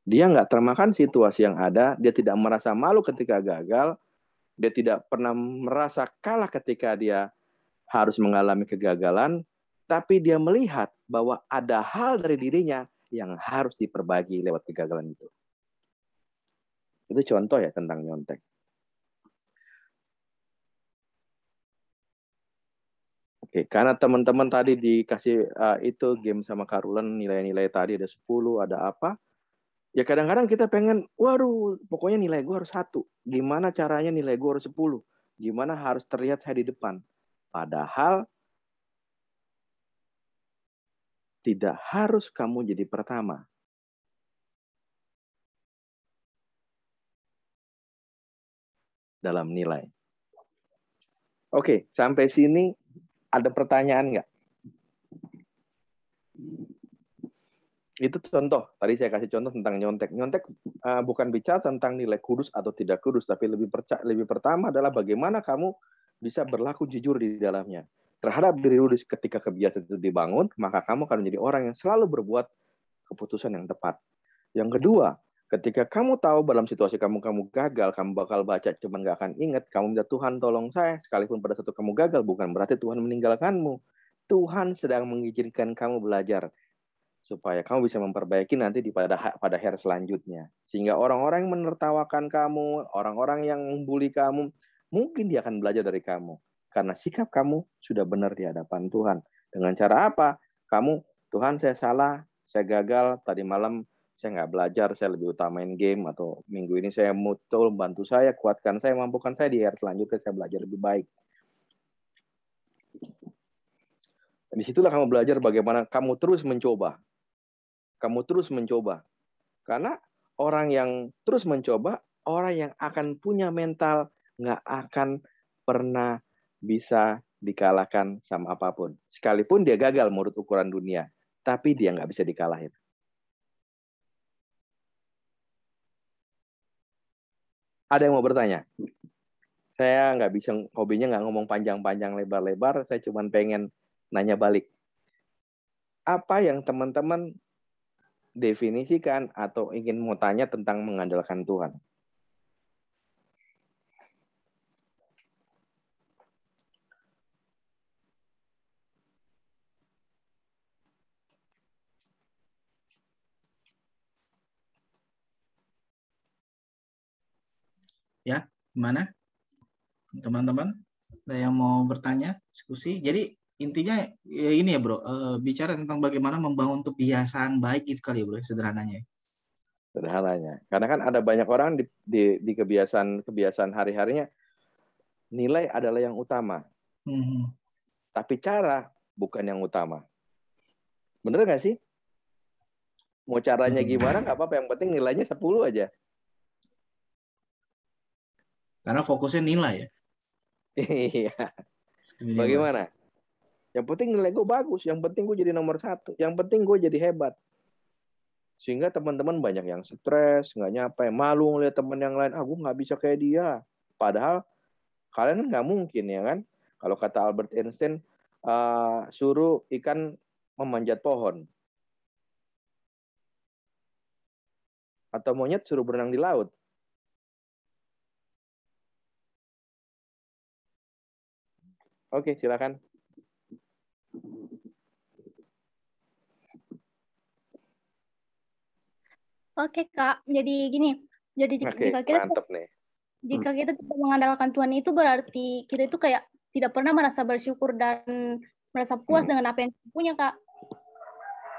Dia nggak termakan situasi yang ada, dia tidak merasa malu ketika gagal, dia tidak pernah merasa kalah ketika dia harus mengalami kegagalan, tapi dia melihat bahwa ada hal dari dirinya yang harus diperbaiki lewat kegagalan itu. Itu contoh ya tentang nyontek. Oke, karena teman-teman tadi dikasih itu game sama Karulan, nilai-nilai tadi ada 10, ada apa? Ya kadang-kadang kita pengen, waduh, pokoknya nilai gue harus 1. Gimana caranya nilai gue harus 10? Gimana harus terlihat saya di depan? Padahal tidak harus kamu jadi pertama. Dalam nilai. Oke, sampai sini ada pertanyaan nggak? Itu contoh. Tadi saya kasih contoh tentang nyontek. Nyontek bukan bicara tentang nilai kudus atau tidak kudus, tapi lebih pertama adalah bagaimana kamu bisa berlaku jujur di dalamnya. Terhadap diri lu ketika kebiasaan itu dibangun, maka kamu akan menjadi orang yang selalu berbuat keputusan yang tepat. Yang kedua, ketika kamu tahu dalam situasi kamu gagal, kamu bakal baca cuman nggak akan ingat, kamu minta Tuhan tolong saya, sekalipun pada saat kamu gagal, bukan berarti Tuhan meninggalkanmu. Tuhan sedang mengizinkan kamu belajar supaya kamu bisa memperbaiki nanti pada hari selanjutnya. Sehingga orang-orang yang menertawakan kamu, orang-orang yang membuli kamu, mungkin dia akan belajar dari kamu. Karena sikap kamu sudah benar di hadapan Tuhan. Dengan cara apa? Kamu, Tuhan saya salah, saya gagal, tadi malam saya nggak belajar, saya lebih utamain game, atau minggu ini saya mutul, bantu saya, kuatkan saya, mampukan saya, di hari selanjutnya saya belajar lebih baik. Dan disitulah kamu belajar bagaimana kamu terus mencoba. Kamu terus mencoba. Karena orang yang terus mencoba, orang yang akan punya mental, nggak akan pernah bisa dikalahkan sama apapun. Sekalipun dia gagal menurut ukuran dunia, tapi dia nggak bisa dikalahin. Ada yang mau bertanya? Saya nggak bisa, hobinya nggak ngomong panjang-panjang, lebar-lebar, saya cuma pengen nanya balik. Apa yang teman-teman definisikan atau ingin mau tanya tentang mengandalkan Tuhan? Ya, gimana teman-teman? Ada yang mau bertanya, diskusi? Jadi intinya ya ini ya bro, bicara tentang bagaimana membangun kebiasaan baik itu kali ya bro, sederhananya. Sederhananya. Karena kan ada banyak orang di kebiasaan hari-harinya, nilai adalah yang utama. Tapi cara bukan yang utama. Bener nggak sih? Mau caranya gimana nggak apa-apa, yang penting nilainya 10 aja. Karena fokusnya nilai ya. Iya. Bagaimana? Yang penting nilai gue bagus, yang penting gue jadi nomor 1, yang penting gue jadi hebat. Sehingga teman-teman banyak yang stres, nggak nyampe, malu ngeliat teman yang lain, gue nggak bisa kayak dia. Padahal kalian kan nggak mungkin ya kan? Kalau kata Albert Einstein, suruh ikan memanjat pohon. Atau monyet suruh berenang di laut. Oke, silakan. Oke Kak, jadi gini, jadi jika kita mantep nih. Jika kita tidak mengandalkan Tuhan itu berarti kita itu kayak tidak pernah merasa bersyukur dan merasa puas dengan apa yang kita punya Kak.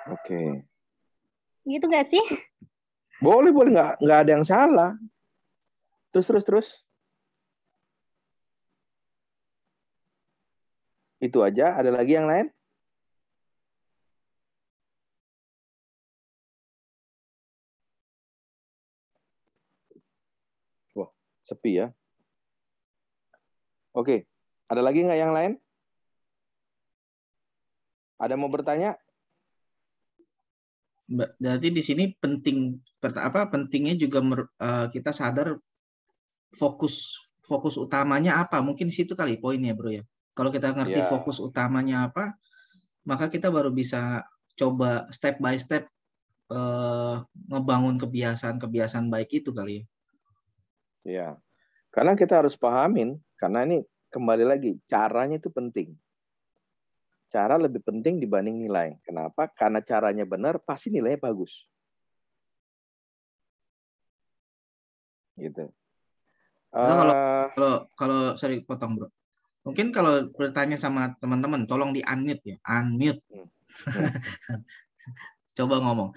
Oke. Gitu nggak sih? Boleh, nggak ada yang salah. Terus. Itu aja, ada lagi yang lain? Wah, sepi ya. Oke, ada lagi nggak yang lain? Ada mau bertanya? Berarti di sini pentingnya juga kita sadar fokus utamanya apa? Mungkin di situ kali poinnya bro ya. Kalau kita ngerti fokus utamanya apa, maka kita baru bisa coba step by step ngebangun kebiasaan baik itu kali ya. Ya, karena kita harus pahamin, karena ini kembali lagi caranya itu penting. Cara lebih penting dibanding nilai. Kenapa? Karena caranya benar, pasti nilainya bagus. Gitu. Kalau sorry potong bro. Mungkin kalau bertanya sama teman-teman, tolong di unmute ya, unmute. Coba ngomong.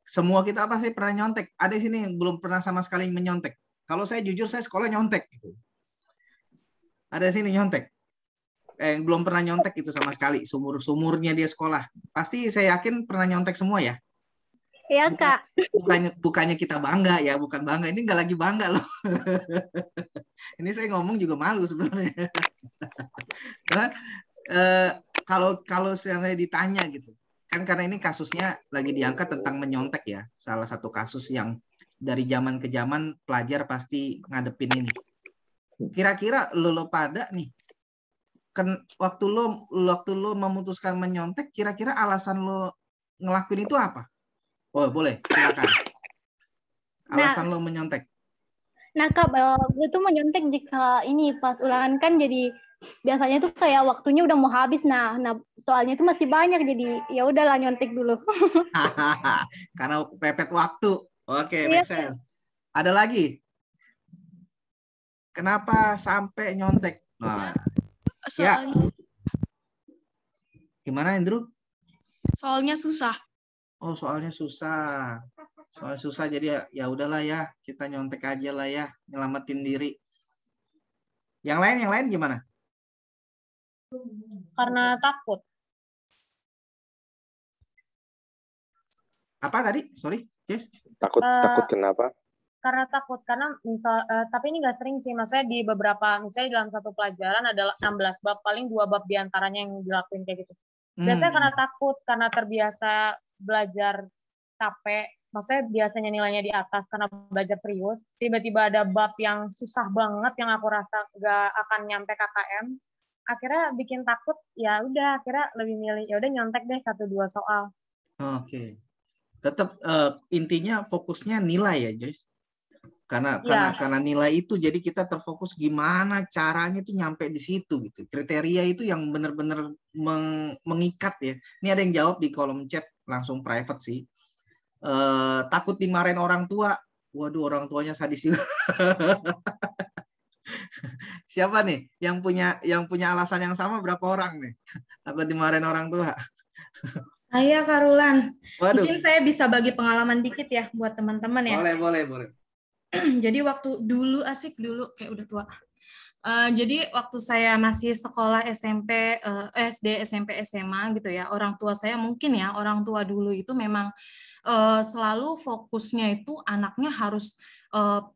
Semua kita pasti pernah nyontek. Ada di sini yang belum pernah sama sekali menyontek. Kalau saya jujur, saya sekolah nyontek. Gitu. Ada di sini nyontek. Belum pernah nyontek itu sama sekali. Sumurnya dia sekolah. Pasti saya yakin pernah nyontek semua ya. Iya Kak. Bukannya kita bangga ya, bukan bangga. Ini nggak lagi bangga loh. Ini saya ngomong juga malu sebenarnya. Karena kalau saya ditanya gitu, kan karena ini kasusnya lagi diangkat tentang menyontek ya, salah satu kasus yang dari zaman ke zaman pelajar pasti ngadepin ini. Kira-kira lo pada nih, kan waktu lo memutuskan menyontek, kira-kira alasan lo ngelakuin itu apa? Oh boleh, silakan. Alasan lo menyontek. Nah Kak, gue tuh menyontek jika ini pas ulangan kan jadi biasanya tuh kayak waktunya udah mau habis. Nah soalnya itu masih banyak jadi ya udahlah nyontek dulu. Karena pepet waktu. Oke, make sense. Ada lagi? Kenapa sampai nyontek? Nah, soalnya, gimana Andrew? Soalnya susah. Oh, soalnya susah. Soalnya susah jadi ya udahlah ya, kita nyontek aja lah ya, nyelamatin diri. Yang lain gimana? Karena takut. Apa tadi? Sorry, Jess. Takut kenapa? Karena takut, karena tapi ini nggak sering sih, maksudnya di beberapa, misalnya dalam satu pelajaran ada 16 bab, paling 2 bab diantaranya yang dilakuin kayak gitu. Biasanya karena takut, karena terbiasa belajar capek, maksudnya biasanya nilainya di atas karena belajar serius, tiba-tiba ada bab yang susah banget yang aku rasa nggak akan nyampe KKM, akhirnya bikin takut, ya udah akhirnya lebih milih ya udah nyontek deh 1-2 soal. Oke. tetap intinya fokusnya nilai ya, Joyce. Karena nilai itu jadi kita terfokus gimana caranya tuh nyampe di situ gitu. Kriteria itu yang benar-benar mengikat ya. Ini ada yang jawab di kolom chat langsung private sih. Takut dimarahin orang tua. Waduh, orang tuanya sadis juga. Siapa nih yang punya alasan yang sama? Berapa orang nih? Takut dimarahin orang tua? Saya Karulan. Waduh. Mungkin saya bisa bagi pengalaman dikit ya buat teman-teman ya. Boleh. Jadi waktu dulu kayak udah tua. Jadi waktu saya masih sekolah SMP, SD, SMP, SMA gitu ya, orang tua saya mungkin ya, orang tua dulu itu memang selalu fokusnya itu anaknya harus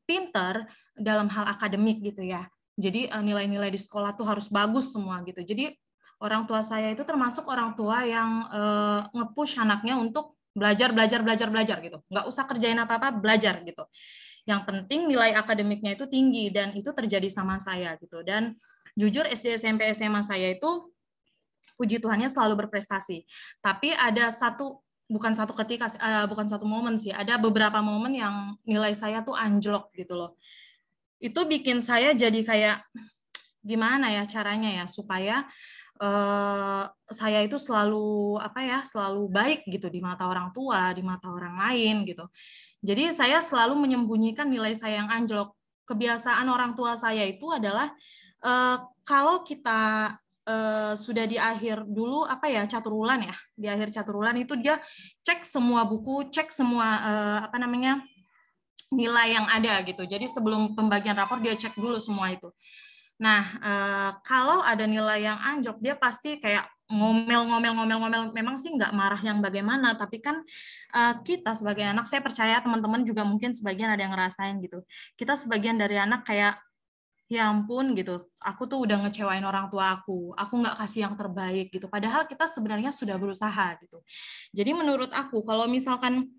pinter dalam hal akademik gitu ya. Jadi nilai-nilai di sekolah tuh harus bagus semua gitu. Jadi orang tua saya itu termasuk orang tua yang nge-push anaknya untuk belajar gitu. Nggak usah kerjain apa-apa, belajar gitu. Yang penting nilai akademiknya itu tinggi, dan itu terjadi sama saya gitu. Dan jujur SD, SMP, SMA saya itu puji Tuhannya selalu berprestasi. Tapi ada bukan satu momen sih, ada beberapa momen yang nilai saya tuh anjlok gitu loh. Itu bikin saya jadi kayak gimana ya caranya ya supaya saya itu selalu baik gitu di mata orang tua, di mata orang lain gitu. Jadi saya selalu menyembunyikan nilai saya yang anjlok. Kebiasaan orang tua saya itu adalah kalau kita sudah di akhir dulu catur wulan ya, di akhir catur wulan itu dia cek semua buku, cek semua nilai yang ada gitu. Jadi sebelum pembagian rapor dia cek dulu semua itu. Nah, kalau ada nilai yang anjlok, dia pasti kayak ngomel. Memang sih nggak marah yang bagaimana, tapi kan kita sebagai anak, saya percaya teman-teman juga mungkin sebagian ada yang ngerasain gitu. Kita sebagian dari anak kayak, ya ampun gitu, aku tuh udah ngecewain orang tua aku nggak kasih yang terbaik gitu. Padahal kita sebenarnya sudah berusaha gitu. Jadi menurut aku, kalau misalkan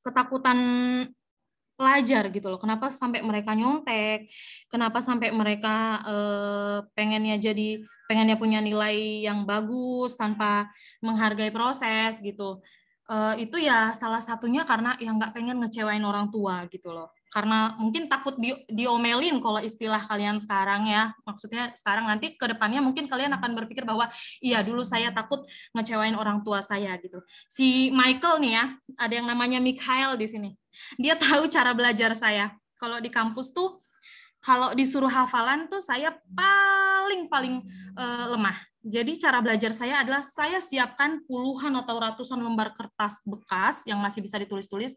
ketakutan pelajar gitu loh. Kenapa sampai mereka nyontek? Kenapa sampai mereka pengennya punya nilai yang bagus tanpa menghargai proses gitu? Itu ya salah satunya karena yang nggak pengen ngecewain orang tua gitu loh. Karena mungkin takut diomelin kalau istilah kalian sekarang ya. Maksudnya sekarang, nanti ke depannya mungkin kalian akan berpikir bahwa iya dulu saya takut ngecewain orang tua saya gitu. Si Michael nih ya, ada yang namanya Mikhail di sini. Dia tahu cara belajar saya. Kalau di kampus tuh, kalau disuruh hafalan tuh saya paling lemah. Jadi cara belajar saya adalah saya siapkan puluhan atau ratusan lembar kertas bekas yang masih bisa ditulis-tulis.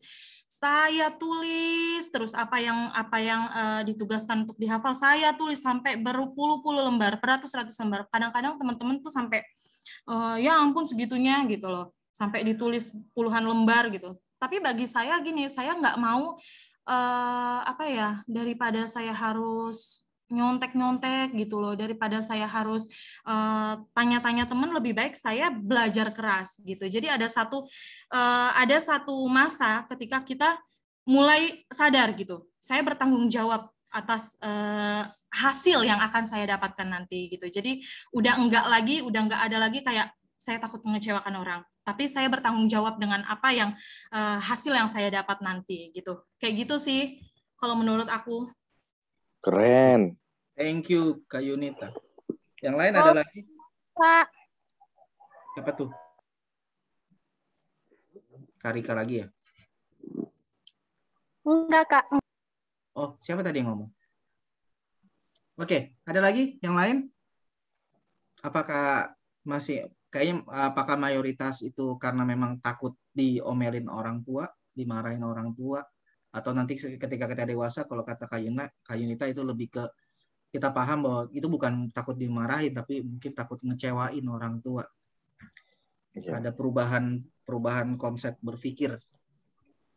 Saya tulis terus apa yang ditugaskan untuk dihafal, saya tulis sampai berpuluh-puluh lembar, beratus-ratus lembar. Kadang-kadang teman-teman tuh sampai ya ampun segitunya gitu loh, sampai ditulis puluhan lembar gitu. Tapi bagi saya gini, saya nggak mau daripada saya harus nyontek gitu loh, daripada saya harus tanya-tanya teman, lebih baik saya belajar keras gitu. Jadi ada satu masa ketika kita mulai sadar gitu, saya bertanggung jawab atas hasil yang akan saya dapatkan nanti gitu. Jadi udah nggak ada lagi kayak saya takut mengecewakan orang, tapi saya bertanggung jawab dengan apa yang hasil yang saya dapat nanti gitu. Kayak gitu sih kalau menurut aku. Keren. Thank you Kak Yunita. Yang lain ada lagi? Kak. Siapa tuh? Karika lagi ya? Enggak, Kak. Oh, siapa tadi yang ngomong? Oke, ada lagi yang lain? Apakah mayoritas itu karena memang takut diomelin orang tua, dimarahin orang tua, atau nanti ketika kita dewasa, kalau kata Kak Yunita itu lebih ke kita paham bahwa itu bukan takut dimarahin, tapi mungkin takut ngecewain orang tua. Ya. Ada perubahan konsep berpikir.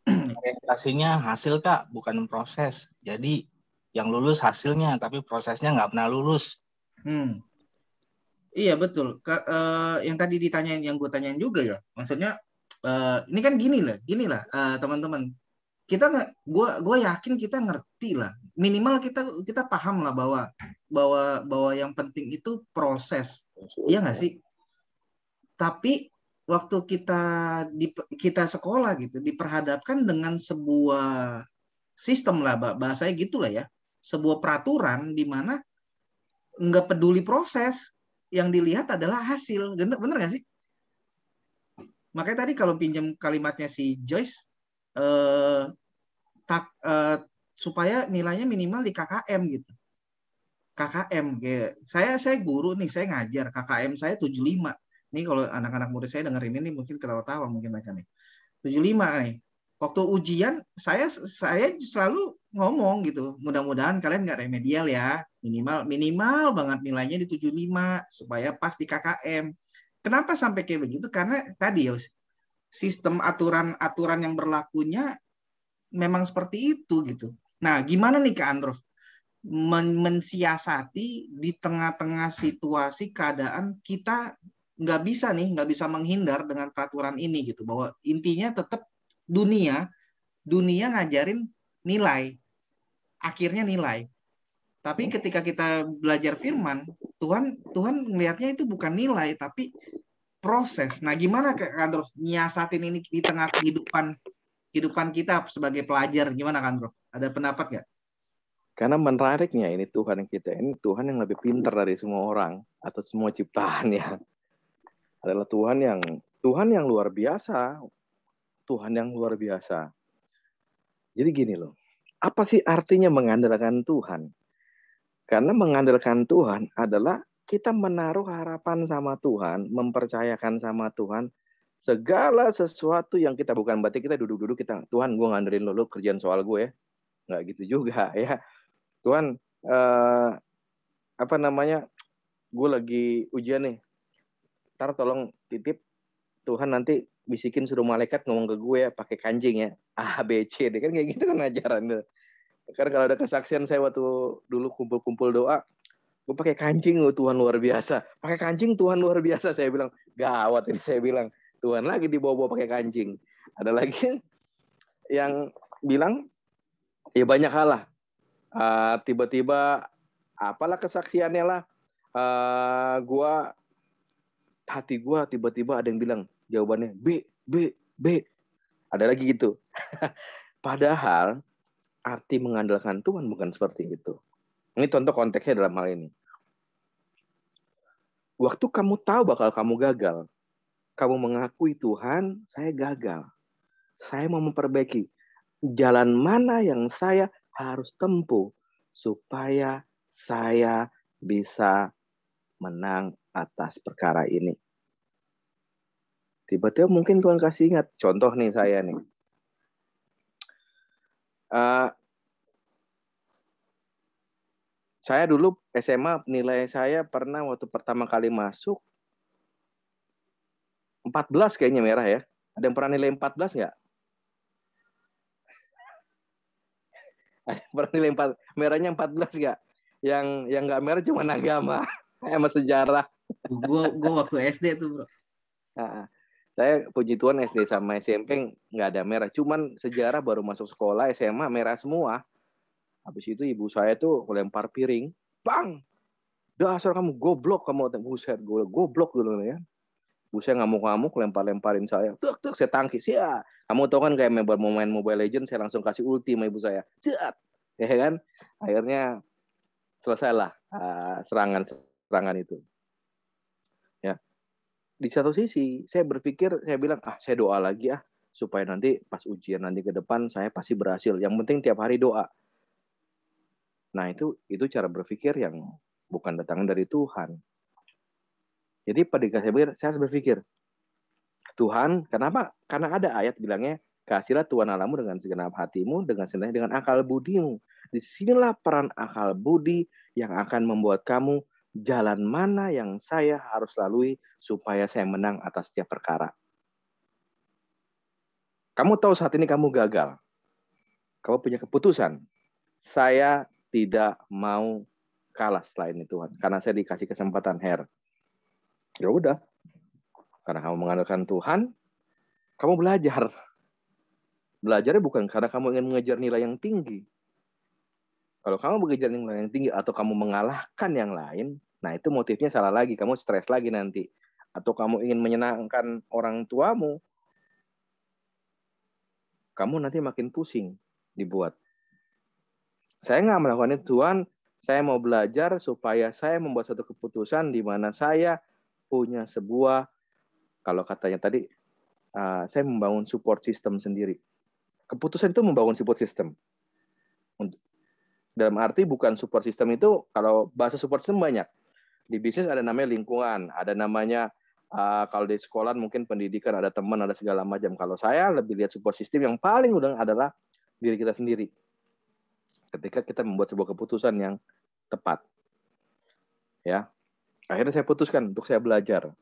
Orientasinya hasil, Kak, bukan proses. Jadi yang lulus hasilnya, tapi prosesnya nggak pernah lulus. Iya betul. Yang tadi ditanyain, yang gue tanyain juga ya. Maksudnya ini kan gini lah teman-teman. Gue yakin kita ngerti lah. Minimal kita paham lah bahwa yang penting itu proses. Iya nggak sih? Tapi waktu kita sekolah gitu diperhadapkan dengan sebuah sistem lah, bahasanya gitulah ya, sebuah peraturan di mana nggak peduli proses, yang dilihat adalah hasil. Bener nggak sih? Makanya tadi kalau pinjam kalimatnya si Joyce, supaya nilainya minimal di KKM gitu. KKM, saya guru nih, saya ngajar, KKM saya 75. Nih kalau anak-anak murid saya dengerin ini mungkin ketawa-tawa mungkin mereka nih. 75 nih. Waktu ujian saya selalu ngomong gitu, mudah-mudahan kalian nggak remedial ya, minimal banget nilainya di 75 supaya pas di KKM. Kenapa sampai kayak begitu? Karena tadi ya, sistem aturan yang berlakunya memang seperti itu gitu. Nah, gimana nih Kak Androf mensiasati di tengah-tengah situasi keadaan kita nggak bisa menghindar dengan peraturan ini gitu, bahwa intinya tetap dunia ngajarin nilai, akhirnya nilai. Tapi ketika kita belajar firman, Tuhan melihatnya itu bukan nilai, tapi proses. Nah, gimana Kak Androf nyiasatin ini di tengah kehidupan kita sebagai pelajar? Gimana Kak Androf? Ada pendapat nggak? Karena menariknya ini Tuhan Tuhan yang lebih pintar dari semua orang atau semua ciptaannya. Adalah Tuhan yang luar biasa. Tuhan yang luar biasa. Jadi gini loh, apa sih artinya mengandalkan Tuhan? Karena mengandalkan Tuhan adalah kita menaruh harapan sama Tuhan, mempercayakan sama Tuhan, segala sesuatu yang kita, bukan berarti kita duduk-duduk Tuhan gue ngandelin lo kerjaan soal gue ya. Nggak gitu juga ya. Tuhan, gue lagi ujian nih, ntar tolong titip, Tuhan nanti bisikin suruh malaikat ngomong ke gue ya pakai kancing ya, A, B, C, D, kan kayak gitu kan ajaran. Karena kalau ada kesaksian saya waktu dulu kumpul-kumpul doa, gue pakai kancing, Tuhan luar biasa, pakai kancing Tuhan luar biasa, saya bilang gawat ini, saya bilang Tuhan lagi dibawa-bawa pakai kancing. Ada lagi yang bilang ya banyak hal lah, tiba-tiba apalah kesaksiannya lah, hati gue tiba-tiba ada yang bilang jawabannya B. Ada lagi gitu. Padahal arti mengandalkan Tuhan bukan seperti itu. Ini contoh konteksnya dalam hal ini. Waktu kamu tahu bakal kamu gagal, kamu mengakui Tuhan, saya gagal. Saya mau memperbaiki. Jalan mana yang saya harus tempuh supaya saya bisa menang atas perkara ini. Tiba-tiba mungkin Tuhan kasih ingat. Contoh nih saya nih. Saya dulu SMA nilai saya pernah waktu pertama kali masuk 14 kayaknya merah ya. Ada yang pernah nilai 14 nggak? Ada yang pernah nilai merahnya 14 nggak? Yang nggak merah cuma agama sama sejarah. Gue waktu SD tuh bro. Nah, saya puji Tuhan SD sama SMP nggak ada merah. Cuman sejarah baru masuk sekolah SMA merah semua. Habis itu ibu saya tuh lempar piring, bang, dasar kamu goblok, kamu buset, goblok dulu ya. Bu saya ngamuk-ngamuk, lempar-lemparin saya, tuk saya tangkis ya. Kamu tahu kan kayak main Mobile Legends, saya langsung kasih ulti sama ibu saya, cet, ya kan. Akhirnya selesailah serangan itu. Ya, di satu sisi saya berpikir, saya bilang saya doa lagi supaya nanti pas ujian nanti ke depan saya pasti berhasil. Yang penting tiap hari doa. Nah, itu cara berpikir yang bukan datang dari Tuhan. Jadi pada saya harus berpikir, Tuhan, kenapa? Karena ada ayat bilangnya, kasihlah Tuhan Allahmu dengan segenap hatimu, dengan akal budimu. Disinilah peran akal budi yang akan membuat kamu jalan mana yang saya harus lalui supaya saya menang atas setiap perkara. Kamu tahu saat ini kamu gagal. Kamu punya keputusan. Saya tidak mau kalah setelah ini Tuhan. Karena saya dikasih kesempatan Ya udah. Karena kamu mengandalkan Tuhan, kamu belajar. Belajarnya bukan karena kamu ingin mengejar nilai yang tinggi. Kalau kamu mengejar nilai yang tinggi atau kamu mengalahkan yang lain, nah itu motifnya salah lagi. Kamu stres lagi nanti. atau kamu ingin menyenangkan orang tuamu, kamu nanti makin pusing dibuat. Saya nggak melakukan itu, Tuhan, saya mau belajar supaya saya membuat satu keputusan di mana saya punya sebuah, kalau katanya tadi, saya membangun support system sendiri. Keputusan itu membangun support system. Dalam arti bukan support system itu, kalau bahasa support system banyak. Di bisnis ada namanya lingkungan, ada namanya, kalau di sekolah mungkin pendidikan, ada teman, ada segala macam. Kalau saya lebih lihat support system yang paling udah adalah diri kita sendiri. Ketika kita membuat sebuah keputusan yang tepat. Ya. Akhirnya saya putuskan untuk saya belajar.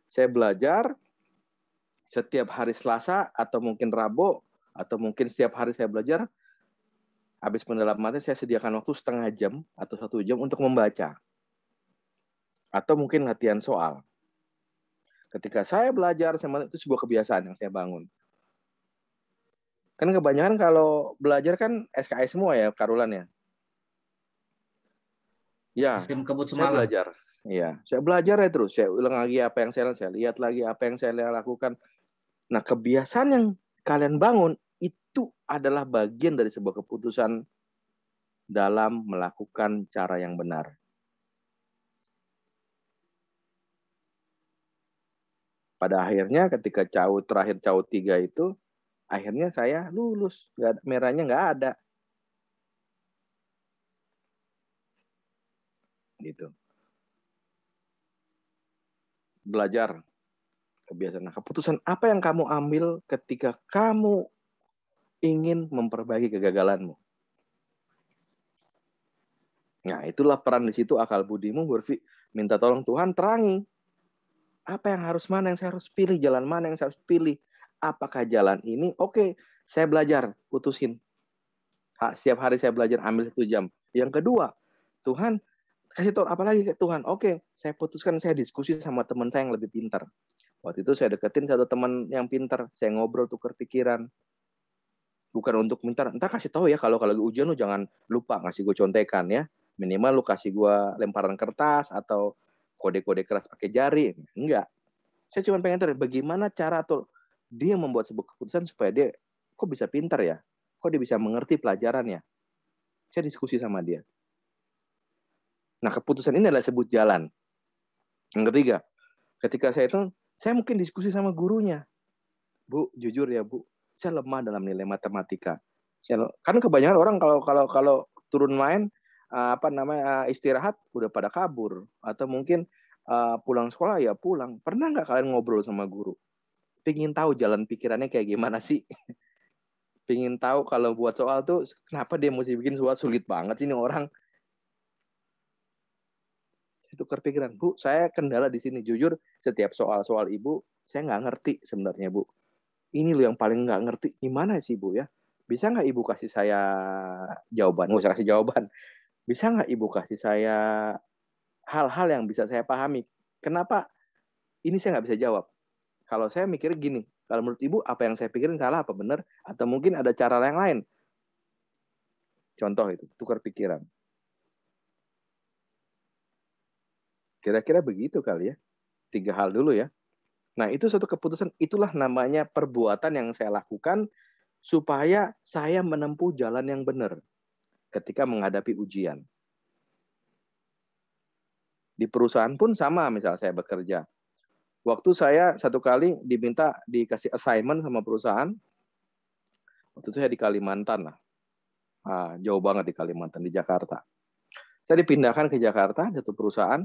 Saya belajar setiap hari Selasa atau mungkin Rabu atau mungkin setiap hari saya belajar. Habis pendalaman saya sediakan waktu setengah jam atau 1 jam untuk membaca. Atau mungkin latihan soal. Ketika saya belajar, itu sebuah kebiasaan yang saya bangun. Kan kebanyakan kalau belajar kan SKS semua ya, Karulan ya. Ya, Sistem kebut saya semalam. belajar. Iya, saya belajar ya terus. Saya ulang lagi apa yang saya lihat lagi apa yang saya lakukan. Nah, kebiasaan yang kalian bangun itu adalah bagian dari sebuah keputusan dalam melakukan cara yang benar. Pada akhirnya ketika terakhir CAUT 3 itu, akhirnya saya lulus. Merahnya nggak ada. Gitu. Belajar. Kebiasaan. Nah, keputusan apa yang kamu ambil ketika kamu ingin memperbaiki kegagalanmu? Nah, itulah peran di situ akal budimu minta tolong Tuhan terangi. Apa yang mana yang saya harus pilih, jalan mana yang saya harus pilih. Apakah jalan ini? Oke, saya belajar, putusin. Setiap hari saya belajar, ambil 1 jam. Yang kedua, Tuhan, kasih tahu apa lagi ke Tuhan? Oke, saya putuskan, saya diskusi sama teman saya yang lebih pintar. Waktu itu saya deketin satu teman yang pintar, saya ngobrol, tukar pikiran. Bukan untuk minta, entah kasih tahu ya, kalau lagi ujian lu jangan lupa ngasih gue contekan ya. Minimal lu kasih gue lemparan kertas atau kode-kode keras pakai jari. Enggak. Saya cuma pengen tahu bagaimana cara atau dia membuat sebuah keputusan supaya dia kok bisa pintar ya? Kok dia bisa mengerti pelajarannya? Saya diskusi sama dia. Nah, keputusan ini adalah sebut jalan. Yang ketiga, ketika saya mungkin diskusi sama gurunya. Bu, jujur ya Bu, saya lemah dalam nilai matematika. Kan kebanyakan orang kalau turun main istirahat udah pada kabur atau mungkin pulang sekolah ya pulang. Pernah nggak kalian ngobrol sama guru? Pingin tahu jalan pikirannya kayak gimana sih? Pingin tahu kalau buat soal tuh kenapa dia mesti bikin soal sulit banget sih ini orang? Itu kepikiran, Bu, saya kendala di sini. Jujur, setiap soal Ibu, saya nggak ngerti sebenarnya, Bu. Ini loh yang paling nggak ngerti. Gimana sih, Bu ya? Bisa nggak Ibu kasih saya jawaban? Nggak usah kasih jawaban. Bisa nggak Ibu kasih saya hal-hal yang bisa saya pahami? Kenapa ini saya nggak bisa jawab? Kalau saya mikir gini, kalau menurut Ibu, apa yang saya pikirin salah apa benar? Atau mungkin ada cara yang lain? Contoh itu, tukar pikiran. Kira-kira begitu kali ya. 3 hal dulu ya. Nah, itu suatu keputusan, itulah namanya perbuatan yang saya lakukan supaya saya menempuh jalan yang benar ketika menghadapi ujian. Di perusahaan pun sama, misal saya bekerja. Waktu saya satu kali dikasih assignment sama perusahaan, waktu itu saya di Kalimantan lah. Jauh banget di Kalimantan, di Jakarta. Saya dipindahkan ke Jakarta, satu perusahaan.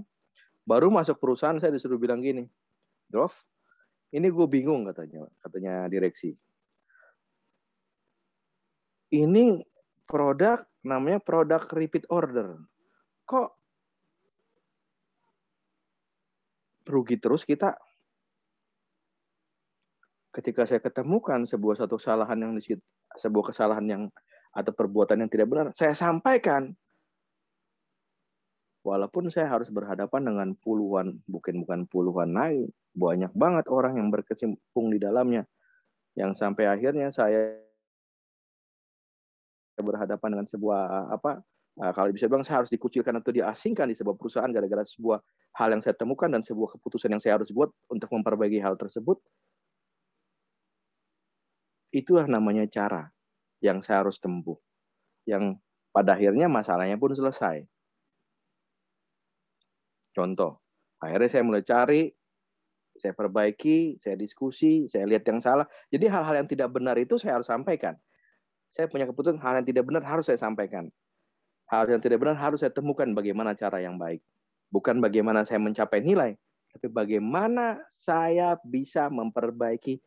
Baru masuk perusahaan saya disuruh bilang gini, Drof, ini gue bingung katanya direksi. Ini produk namanya produk repeat order. Kok rugi terus kita? Ketika saya ketemukan sebuah kesalahan yang atau perbuatan yang tidak benar, saya sampaikan. Walaupun saya harus berhadapan dengan puluhan, bukan puluhan lagi, banyak banget orang yang berkecimpung di dalamnya. Yang sampai akhirnya saya berhadapan dengan sebuah Kalau bisa bilang saya harus dikucilkan atau diasingkan di sebuah perusahaan gara-gara sebuah hal yang saya temukan dan sebuah keputusan yang saya harus buat untuk memperbaiki hal tersebut. Itulah namanya cara yang saya harus tempuh. Yang pada akhirnya masalahnya pun selesai. Contoh, akhirnya saya mulai cari, saya perbaiki, saya diskusi, saya lihat yang salah. Jadi hal-hal yang tidak benar itu saya harus sampaikan. Saya punya keputusan hal yang tidak benar harus saya sampaikan. Hal yang tidak benar harus saya temukan bagaimana cara yang baik. Bukan bagaimana saya mencapai nilai, tapi bagaimana saya bisa memperbaiki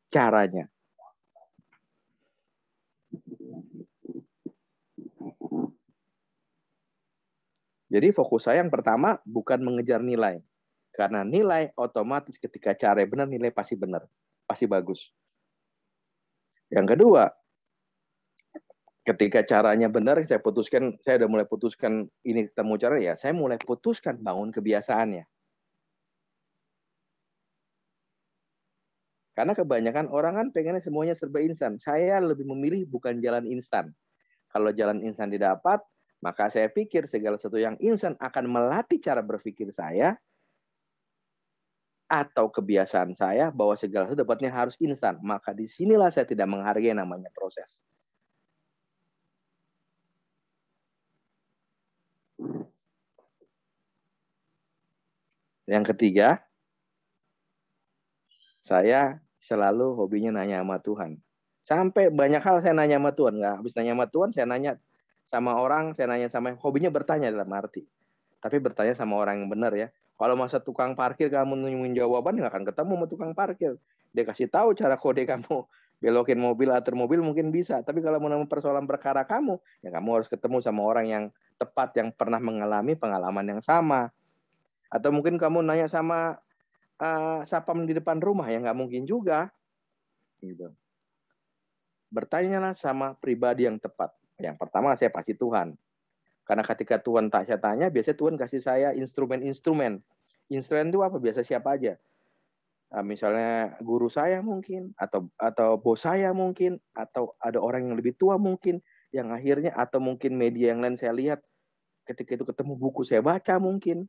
caranya. Jadi fokus saya yang pertama bukan mengejar nilai. Karena nilai otomatis ketika cara benar, nilai pasti benar. Pasti bagus. Yang kedua, ketika caranya benar, saya udah mulai putuskan ini ketemu cara, ya saya mulai putuskan bangun kebiasaannya. Karena kebanyakan orang kan pengennya semuanya serba instan. Saya lebih memilih bukan jalan instan. Kalau jalan instan didapat, maka saya pikir segala sesuatu yang instan akan melatih cara berpikir saya atau kebiasaan saya bahwa segala sesuatu dapatnya harus instan. Maka disinilah saya tidak menghargai namanya proses. Yang ketiga, saya selalu hobinya nanya sama Tuhan. Sampai banyak hal saya nanya sama Tuhan. Nggak habis nanya sama Tuhan, saya nanya sama orang, saya nanya sama hobinya bertanya dalam arti. Tapi bertanya sama orang yang benar ya. Kalau masa tukang parkir kamu nemuin jawaban, nggak akan ketemu sama tukang parkir. Dia kasih tahu cara kode kamu belokin mobil, atur mobil mungkin bisa. Tapi kalau mau nemu persoalan perkara kamu, ya kamu harus ketemu sama orang yang tepat, yang pernah mengalami pengalaman yang sama. Atau mungkin kamu nanya sama sapam di depan rumah, ya nggak mungkin juga. Gitu. Bertanyalah sama pribadi yang tepat. Yang pertama saya pasti Tuhan. Karena ketika Tuhan tak saya tanya, biasanya Tuhan kasih saya instrumen-instrumen. Instrumen itu apa? Biasa siapa aja. Misalnya guru saya mungkin, atau bos saya mungkin, atau ada orang yang lebih tua mungkin, yang akhirnya, atau mungkin media yang lain saya lihat, ketika itu ketemu buku saya baca mungkin.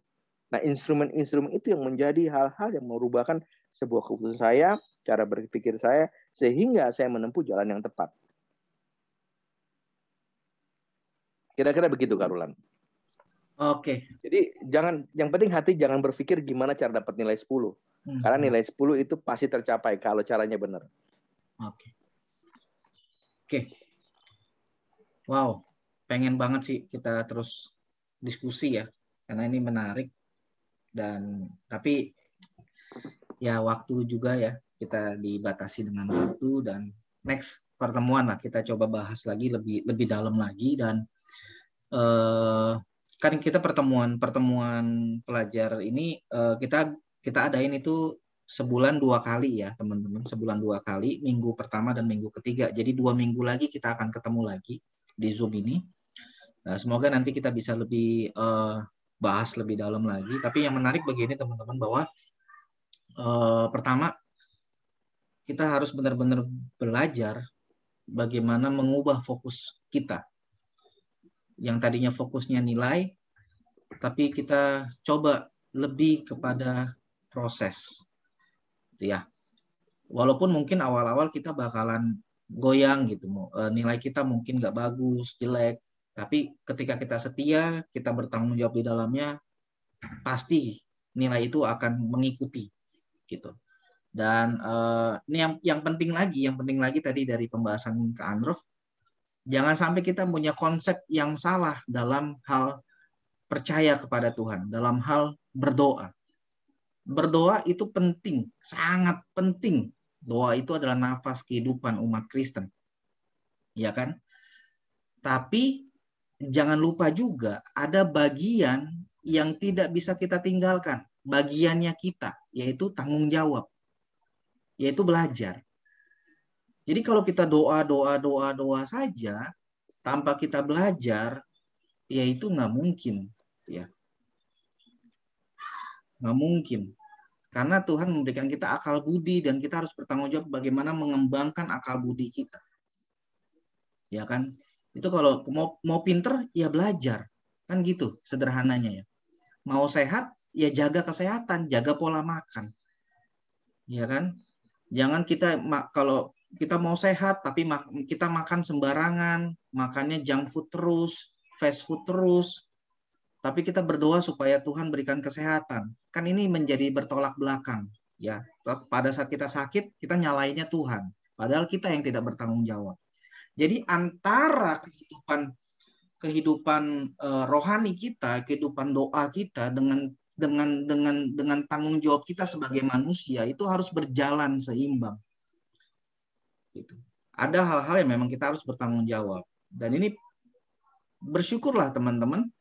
Nah, instrumen-instrumen itu yang menjadi hal-hal yang merubahkan sebuah keputusan saya, cara berpikir saya, sehingga saya menempuh jalan yang tepat. Kira-kira begitu, Karulan. Oke. Jadi yang penting hati jangan berpikir gimana cara dapat nilai 10. Karena nilai 10 itu pasti tercapai kalau caranya benar. Oke. Wow, pengen banget sih kita terus diskusi ya, karena ini menarik. Tapi ya waktu juga ya, kita dibatasi dengan waktu, dan next pertemuan lah kita coba bahas lagi lebih dalam lagi. Dan kan kita pertemuan pelajar ini kita adain itu sebulan 2 kali ya teman-teman, sebulan 2 kali, minggu pertama dan minggu ketiga. Jadi 2 minggu lagi kita akan ketemu lagi di Zoom ini. Semoga nanti kita bisa lebih bahas lebih dalam lagi. Tapi yang menarik begini teman-teman, bahwa pertama kita harus benar-benar belajar bagaimana mengubah fokus kita. Yang tadinya fokusnya nilai, tapi kita coba lebih kepada proses. Ya. Walaupun mungkin awal-awal kita bakalan goyang gitu, nilai kita mungkin nggak bagus, jelek, tapi ketika kita setia, kita bertanggung jawab di dalamnya, pasti nilai itu akan mengikuti gitu. Dan ini yang penting lagi tadi dari pembahasan Kak Androf, jangan sampai kita punya konsep yang salah dalam hal percaya kepada Tuhan, dalam hal berdoa. Berdoa itu penting, sangat penting. Doa itu adalah nafas kehidupan umat Kristen. Ya kan? Tapi jangan lupa juga ada bagian yang tidak bisa kita tinggalkan. Bagiannya kita, yaitu tanggung jawab. Yaitu belajar. Jadi kalau kita doa saja tanpa kita belajar, ya itu nggak mungkin, ya. Nggak mungkin. Karena Tuhan memberikan kita akal budi dan kita harus bertanggung jawab bagaimana mengembangkan akal budi kita. Ya kan? Itu kalau mau pinter ya belajar, kan gitu sederhananya ya. Mau sehat ya jaga kesehatan, jaga pola makan, ya kan. Jangan kita kalau kita mau sehat tapi kita makan sembarangan, makannya junk food terus, fast food terus, tapi kita berdoa supaya Tuhan berikan kesehatan. Kan ini menjadi bertolak belakang, ya. Pada saat kita sakit, kita nyalainnya Tuhan, padahal kita yang tidak bertanggung jawab. Jadi antara kehidupan rohani kita, kehidupan doa kita dengan tanggung jawab kita sebagai manusia itu harus berjalan seimbang. Gitu. Ada hal-hal yang memang kita harus bertanggung jawab. Dan ini bersyukurlah teman-teman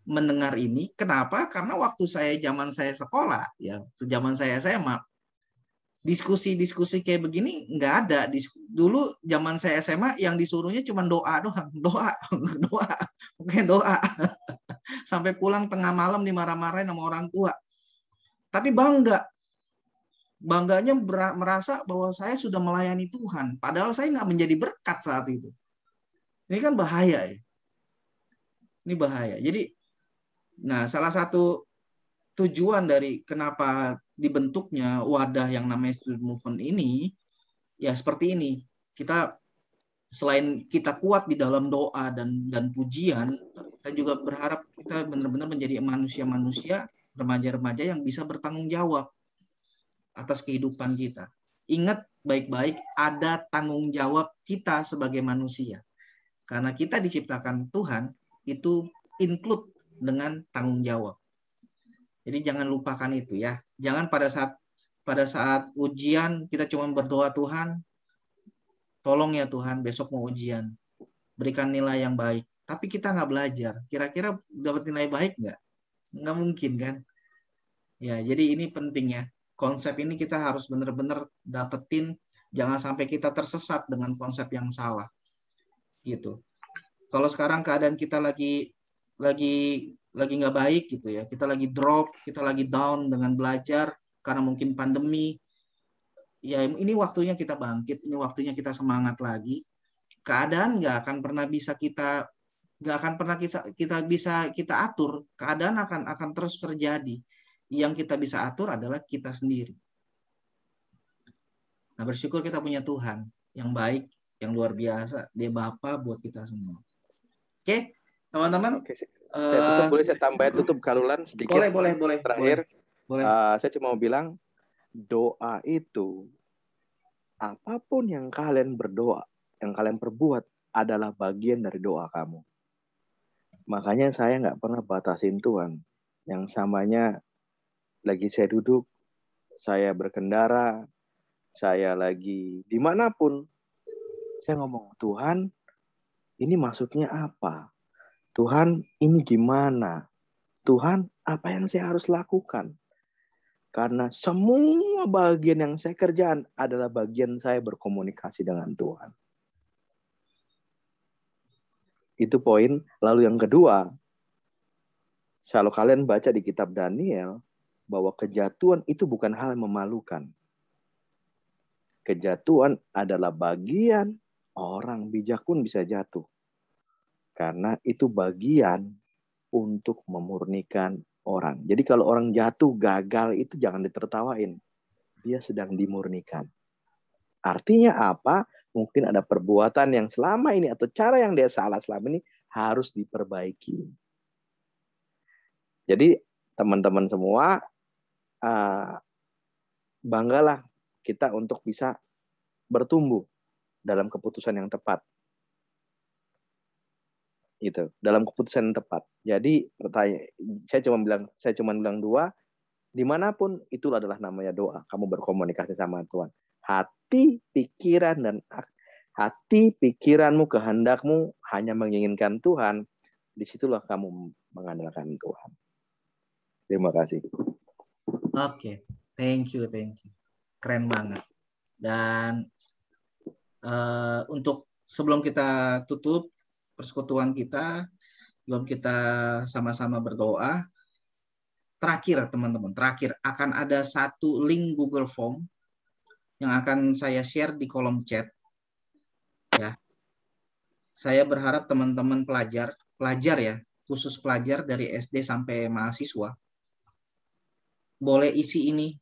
mendengar ini. Kenapa? Karena waktu zaman saya sekolah, ya, zaman saya SMA, diskusi-diskusi kayak begini nggak ada. Dulu zaman saya SMA yang disuruhnya cuma doa doang, doa, doa. Sampai pulang tengah malam dimarah-marahin sama orang tua. Tapi bangganya merasa bahwa saya sudah melayani Tuhan. Padahal saya nggak menjadi berkat saat itu. Ini kan bahaya ya. Ini bahaya. Jadi, nah salah satu tujuan dari kenapa dibentuknya wadah yang namanya Student Movement ini, ya seperti ini. Kita selain kita kuat di dalam doa dan pujian, kita juga berharap kita benar-benar menjadi manusia-manusia, remaja-remaja yang bisa bertanggung jawab atas kehidupan kita. Ingat baik-baik, ada tanggung jawab kita sebagai manusia. Karena kita diciptakan Tuhan, itu include dengan tanggung jawab. Jadi jangan lupakan itu ya. Jangan pada saat ujian kita cuma berdoa, Tuhan, tolong ya Tuhan, besok mau ujian. Berikan nilai yang baik. Tapi kita nggak belajar. Kira-kira dapat nilai baik nggak? Nggak mungkin kan? Ya, jadi ini penting ya. Konsep ini kita harus benar-benar dapetin. Jangan sampai kita tersesat dengan konsep yang salah. Gitu. Kalau sekarang keadaan kita lagi nggak baik gitu ya, kita lagi drop, kita lagi down dengan belajar karena mungkin pandemi, ya ini waktunya kita bangkit, ini waktunya kita semangat lagi. Keadaan nggak akan pernah bisa kita atur. Keadaan akan terus terjadi. Yang kita bisa atur adalah kita sendiri. Nah, bersyukur kita punya Tuhan yang baik, yang luar biasa, Dia Bapa buat kita semua. Oke, teman-teman. Oke. Saya boleh saya tambahin tutup Kalulan sedikit. Boleh. Terakhir, boleh. Saya cuma mau bilang doa itu apapun yang kalian berdoa, yang kalian perbuat adalah bagian dari doa kamu. Makanya saya nggak pernah batasin Tuhan. Yang samanya lagi saya duduk, saya berkendara, saya lagi dimanapun, saya ngomong, Tuhan, ini maksudnya apa? Tuhan, ini gimana? Tuhan, apa yang saya harus lakukan? Karena semua bagian yang saya kerjakan adalah bagian saya berkomunikasi dengan Tuhan. Itu poin. Lalu yang kedua, kalau kalian baca di kitab Daniel, bahwa kejatuhan itu bukan hal yang memalukan. Kejatuhan adalah bagian orang bijak pun bisa jatuh. Karena itu bagian untuk memurnikan orang. Jadi kalau orang jatuh, gagal, itu jangan ditertawain. Dia sedang dimurnikan. Artinya apa? Mungkin ada perbuatan yang selama ini atau cara yang dia salah selama ini harus diperbaiki. Jadi teman-teman semua, banggalah kita untuk bisa bertumbuh dalam keputusan yang tepat. Itu dalam keputusan yang tepat. Jadi saya cuma bilang dua, dimanapun itu adalah namanya doa. Kamu berkomunikasi sama Tuhan. Hati, pikiranmu, kehendakmu hanya menginginkan Tuhan. Disitulah kamu mengandalkan Tuhan. Terima kasih. Oke, thank you. Keren banget. Dan untuk sebelum kita tutup persekutuan kita, sebelum kita sama-sama berdoa, terakhir teman-teman, akan ada satu link Google Form yang akan saya share di kolom chat. Ya. saya berharap teman-teman pelajar ya, khusus pelajar dari SD sampai mahasiswa, boleh isi ini.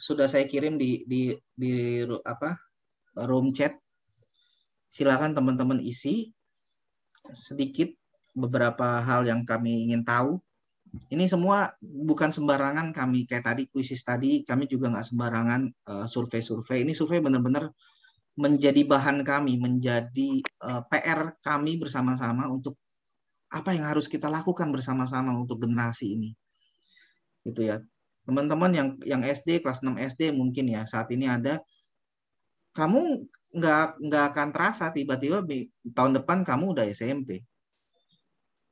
Sudah saya kirim di room chat. Silakan teman-teman isi sedikit beberapa hal yang kami ingin tahu. Ini semua bukan sembarangan kami, kayak tadi kuisis tadi, kami juga nggak sembarangan survei-survei. Ini survei benar-benar menjadi bahan kami, menjadi PR kami bersama-sama untuk apa yang harus kita lakukan bersama-sama untuk generasi ini. Gitu ya. Teman-teman yang SD, kelas 6 SD mungkin ya, saat ini ada, kamu nggak akan terasa tiba-tiba tahun depan kamu udah SMP.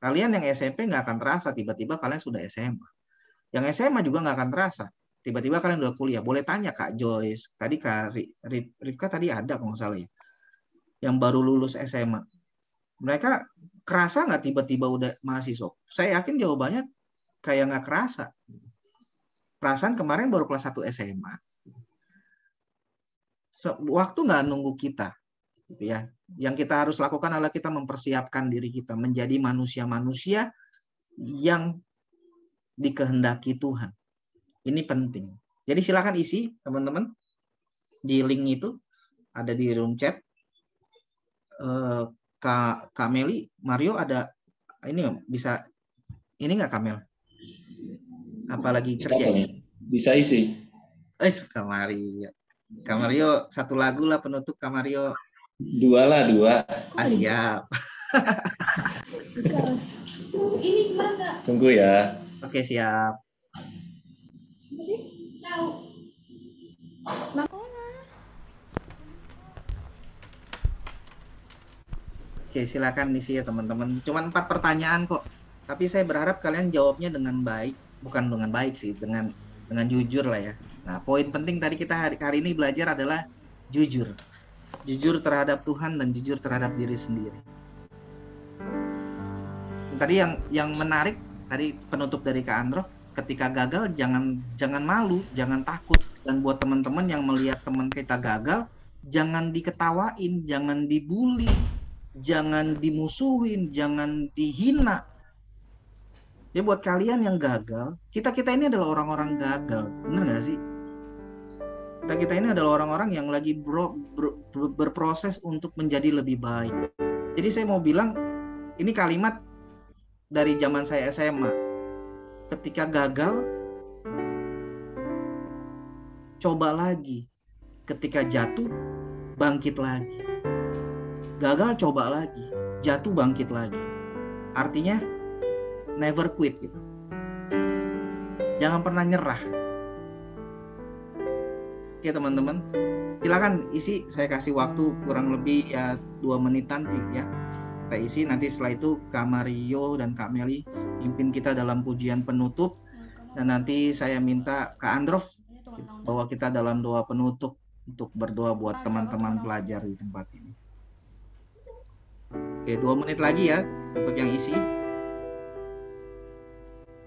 Kalian yang SMP nggak akan terasa tiba-tiba kalian sudah SMA. Yang SMA juga nggak akan terasa tiba-tiba kalian udah kuliah. Boleh tanya Kak Joyce, tadi Kak Rifka tadi ada kalau nggak salah ya, yang baru lulus SMA. Mereka kerasa nggak tiba-tiba udah mahasiswa? Saya yakin jawabannya kayak nggak kerasa. Perasaan kemarin baru kelas 1 SMA. Waktu nggak nunggu kita, gitu ya. Yang kita harus lakukan adalah kita mempersiapkan diri kita menjadi manusia-manusia yang dikehendaki Tuhan. Ini penting. Jadi silakan isi teman-teman di link itu, ada di room chat. Kak Meli, Mario ada ini bisa ini nggak Kak Mel? Apalagi kerja ya? Bisa isi. Kak Mario satu lagu lah penutup Kak Mario. Dua. Siap. Ini gimana enggak? Tunggu ya. Oke, siap. Tahu. Oke, silakan isi ya teman-teman. Cuma 4 pertanyaan kok. Tapi saya berharap kalian jawabnya dengan baik, bukan dengan baik sih, dengan jujur lah ya. Nah, poin penting tadi kita hari ini belajar adalah jujur. Jujur terhadap Tuhan dan jujur terhadap diri sendiri. Tadi yang menarik tadi penutup dari Kak Androf, ketika gagal jangan malu, jangan takut. Dan buat teman-teman yang melihat teman kita gagal, jangan diketawain, jangan dibully, jangan dimusuhin, jangan dihina. Ya buat kalian yang gagal, kita ini adalah orang-orang gagal, bener nggak sih? Kita ini adalah orang-orang yang lagi berproses untuk menjadi lebih baik. Jadi saya mau bilang, ini kalimat dari zaman saya SMA. Ketika gagal, coba lagi. Ketika jatuh, bangkit lagi. Gagal, coba lagi. Jatuh, bangkit lagi. Artinya, never quit gitu. Jangan pernah nyerah. Oke teman-teman, silakan isi. Saya kasih waktu kurang lebih ya 2 menitan ya. Kita isi, nanti setelah itu Kak Mario dan Kak Meli pimpin kita dalam pujian penutup. Dan nanti saya minta Kak Androf bawa kita dalam doa penutup untuk berdoa buat teman-teman pelajar di tempat ini. Oke, 2 menit lagi ya untuk yang isi.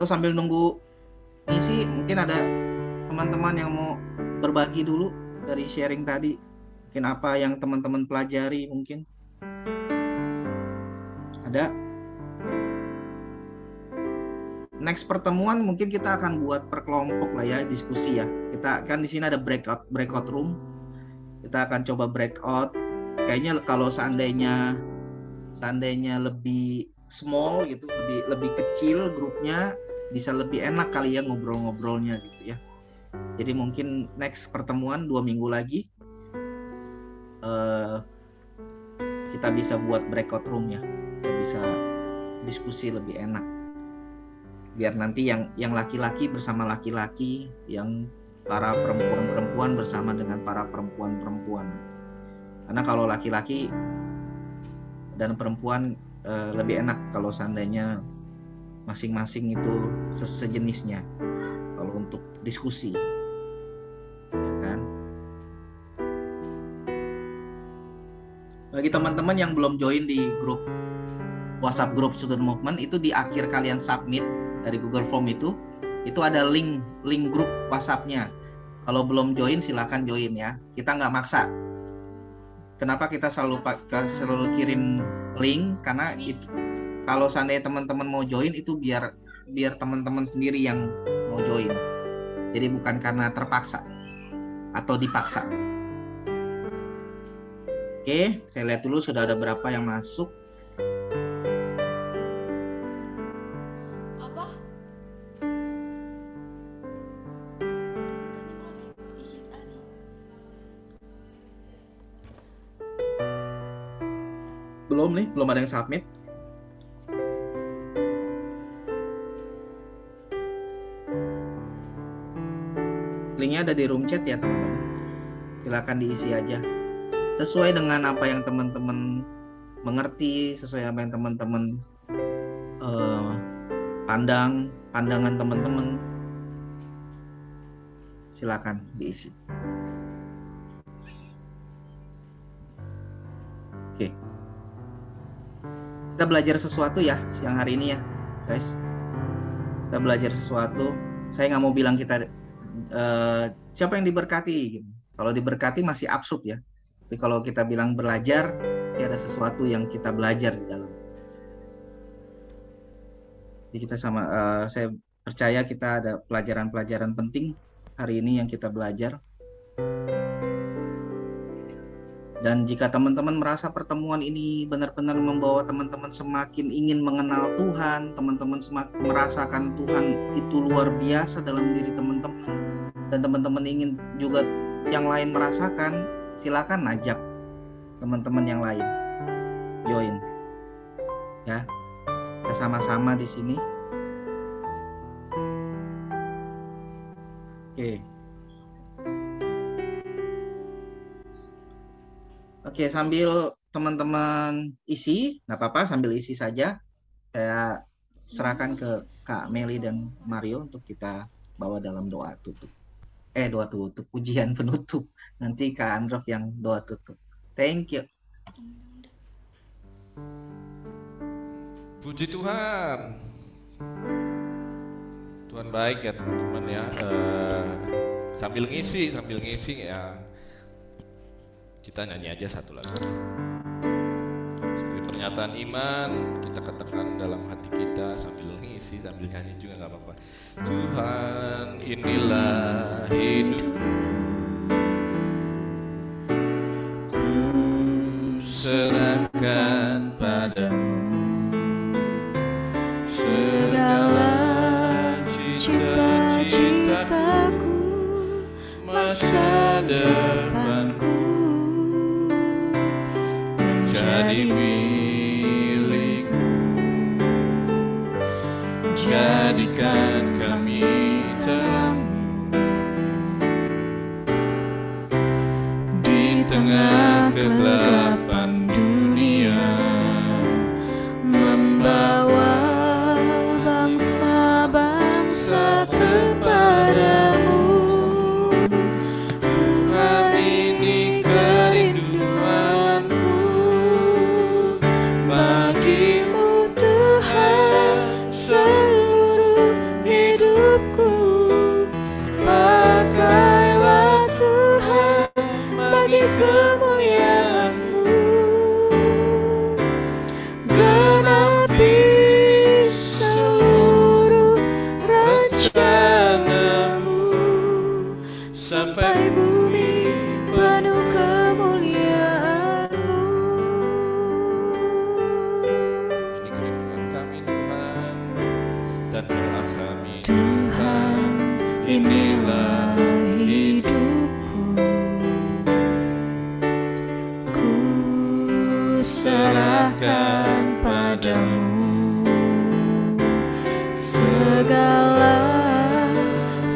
Terus sambil nunggu isi, mungkin ada teman-teman yang mau berbagi dulu dari sharing tadi. Mungkin apa yang teman-teman pelajari mungkin. Ada? Next pertemuan mungkin kita akan buat per kelompok lah ya, diskusi ya. Kita kan di sini ada breakout room. Kita akan coba breakout. Kayaknya kalau seandainya lebih small gitu, lebih kecil grupnya, bisa lebih enak kali ya ngobrol-ngobrolnya gitu ya. Jadi mungkin next pertemuan 2 minggu lagi kita bisa buat breakout room ya, kita bisa diskusi lebih enak. Biar nanti yang laki-laki bersama laki-laki, yang para perempuan-perempuan bersama dengan para perempuan-perempuan. Karena kalau laki-laki dan perempuan lebih enak kalau seandainya masing-masing itu sejenisnya kalau untuk diskusi, ya kan? Bagi teman-teman yang belum join di grup WhatsApp grup Student Movement, itu di akhir kalian submit dari Google Form itu ada link grup WhatsApp-nya. Kalau belum join silakan join ya. Kita nggak maksa. Kenapa kita selalu kirim link? Karena itu, kalau seandainya teman-teman mau join itu biar teman-teman sendiri yang mau join. Jadi bukan karena terpaksa atau dipaksa. Oke, saya lihat dulu sudah ada berapa yang masuk. Apa? Belum nih, belum ada yang submit. Linknya ada di room chat ya teman-teman. Silakan diisi aja. Sesuai dengan apa yang teman-teman mengerti, sesuai apa yang teman-teman pandangan teman-teman. Silakan diisi. Oke. Kita belajar sesuatu ya siang hari ini ya, guys. Kita belajar sesuatu. Saya nggak mau bilang kita siapa yang diberkati. Kalau diberkati masih absurd ya. Tapi kalau kita bilang belajar, ada sesuatu yang kita belajar di dalam. Jadi kita saya percaya kita ada pelajaran-pelajaran penting hari ini yang kita belajar. Dan jika teman-teman merasa pertemuan ini benar-benar membawa teman-teman semakin ingin mengenal Tuhan, teman-teman semakin merasakan Tuhan itu luar biasa dalam diri teman-teman, dan teman-teman ingin juga yang lain merasakan, silakan ajak teman-teman yang lain join. Ya, kita sama-sama di sini. Oke. Oke, sambil teman-teman isi, nggak apa-apa, sambil isi saja. Saya serahkan ke Kak Meli dan Mario untuk kita bawa dalam doa tutup. Doa tutup, pujian penutup. Nanti Kak Androf yang doa tutup. Thank you. Puji Tuhan. Tuhan baik ya teman-teman ya. Sambil ngisi ya. Kita nyanyi aja satu lagu. Sebagai pernyataan iman, kita katakan dalam hati kita sambil ngisi, sambil nyanyi juga nggak apa-apa. Tuhan, inilah hidup, ku serahkan padamu segala cita-citaku, masa depanku. Jadi milikmu, jadikan kami terangmu di tengah kegelapan dunia, membawa bangsa-bangsa kepadamu. Tuhan, ini kerinduanku bagimu Tuhan, seluruh hidupku. Pakailah Tuhan bagi kemuliaan-Mu, genapi seluruh rencana-Mu sampai bumi penuh kemuliaan-Mu. Ini kerinduan kami Tuhan dan doa kami Tuhan, inilah hidupku, ku serahkan padamu segala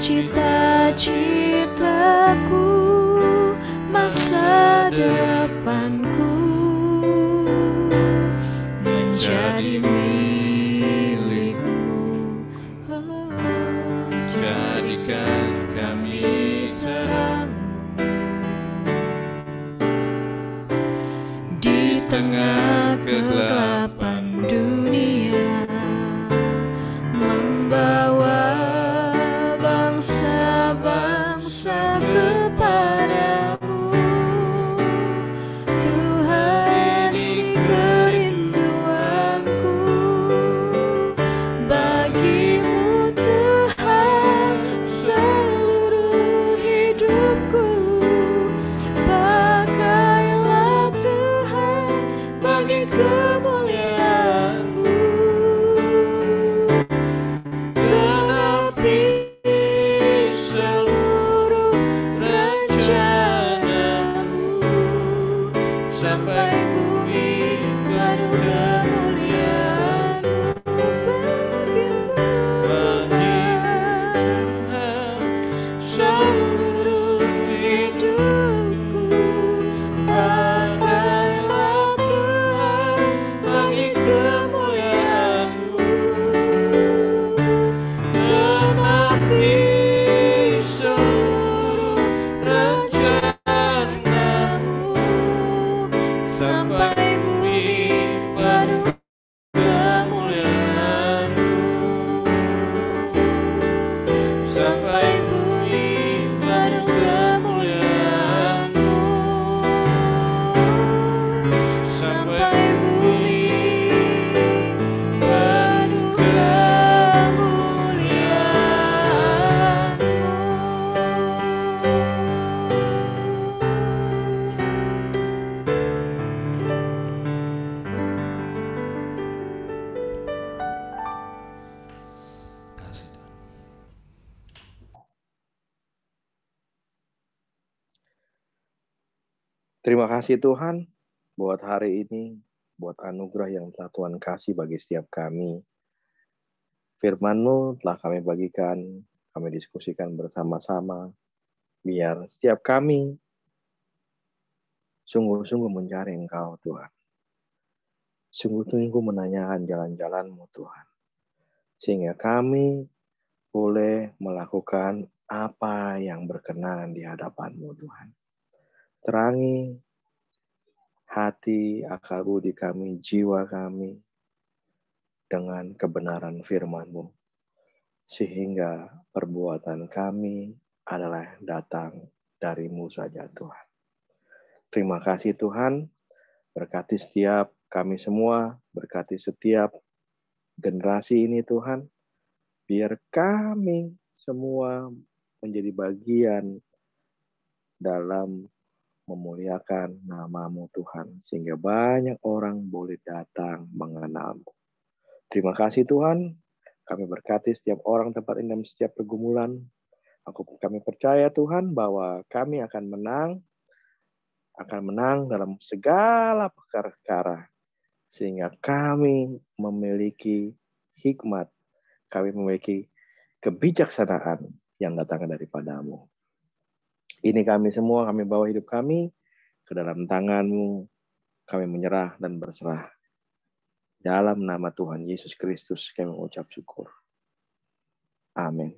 cita-citaku, masa depanku, menjadi milikmu. Jadikan kami terangmu di tengah kegelapan dunia, membawa bangsa-bangsa kepadamu. sampai bumi penuh kemuliaan-Mu bagimu Tuhan. Seluruh hidupku pakailah Tuhan bagi kemuliaan-Mu. Genapi seluruh rencana-Mu sampai bumi penuh kemuliaan-Mu. Sampai bumi penuh kemuliaan-Mu. Sampai bumi penuh Terima kasih Tuhan buat hari ini, buat anugerah yang telah Tuhan kasih bagi setiap kami. Firman-Mu telah kami bagikan, kami diskusikan bersama-sama, biar setiap kami sungguh-sungguh mencari Engkau Tuhan. Sungguh-sungguh menanyakan jalan-jalan-Mu Tuhan. Sehingga kami boleh melakukan apa yang berkenan di hadapan-Mu Tuhan. Terangi hati, akal budi kami, jiwa kami dengan kebenaran firman-Mu. Sehingga perbuatan kami adalah datang dari-Mu saja Tuhan. Terima kasih Tuhan, berkati setiap kami semua, berkati setiap generasi ini Tuhan, biar kami semua menjadi bagian dalam memuliakan nama-Mu Tuhan, sehingga banyak orang boleh datang mengenal-Mu. Terima kasih Tuhan, kami berkati setiap orang tempat ini dalam setiap pergumulan. Kami percaya Tuhan bahwa kami akan menang dalam segala perkara, sehingga kami memiliki hikmat, kami memiliki kebijaksanaan yang datang daripada-Mu. Ini kami semua, kami bawa hidup kami ke dalam tangan-Mu. Kami menyerah dan berserah. Dalam nama Tuhan Yesus Kristus kami mengucap syukur. Amin.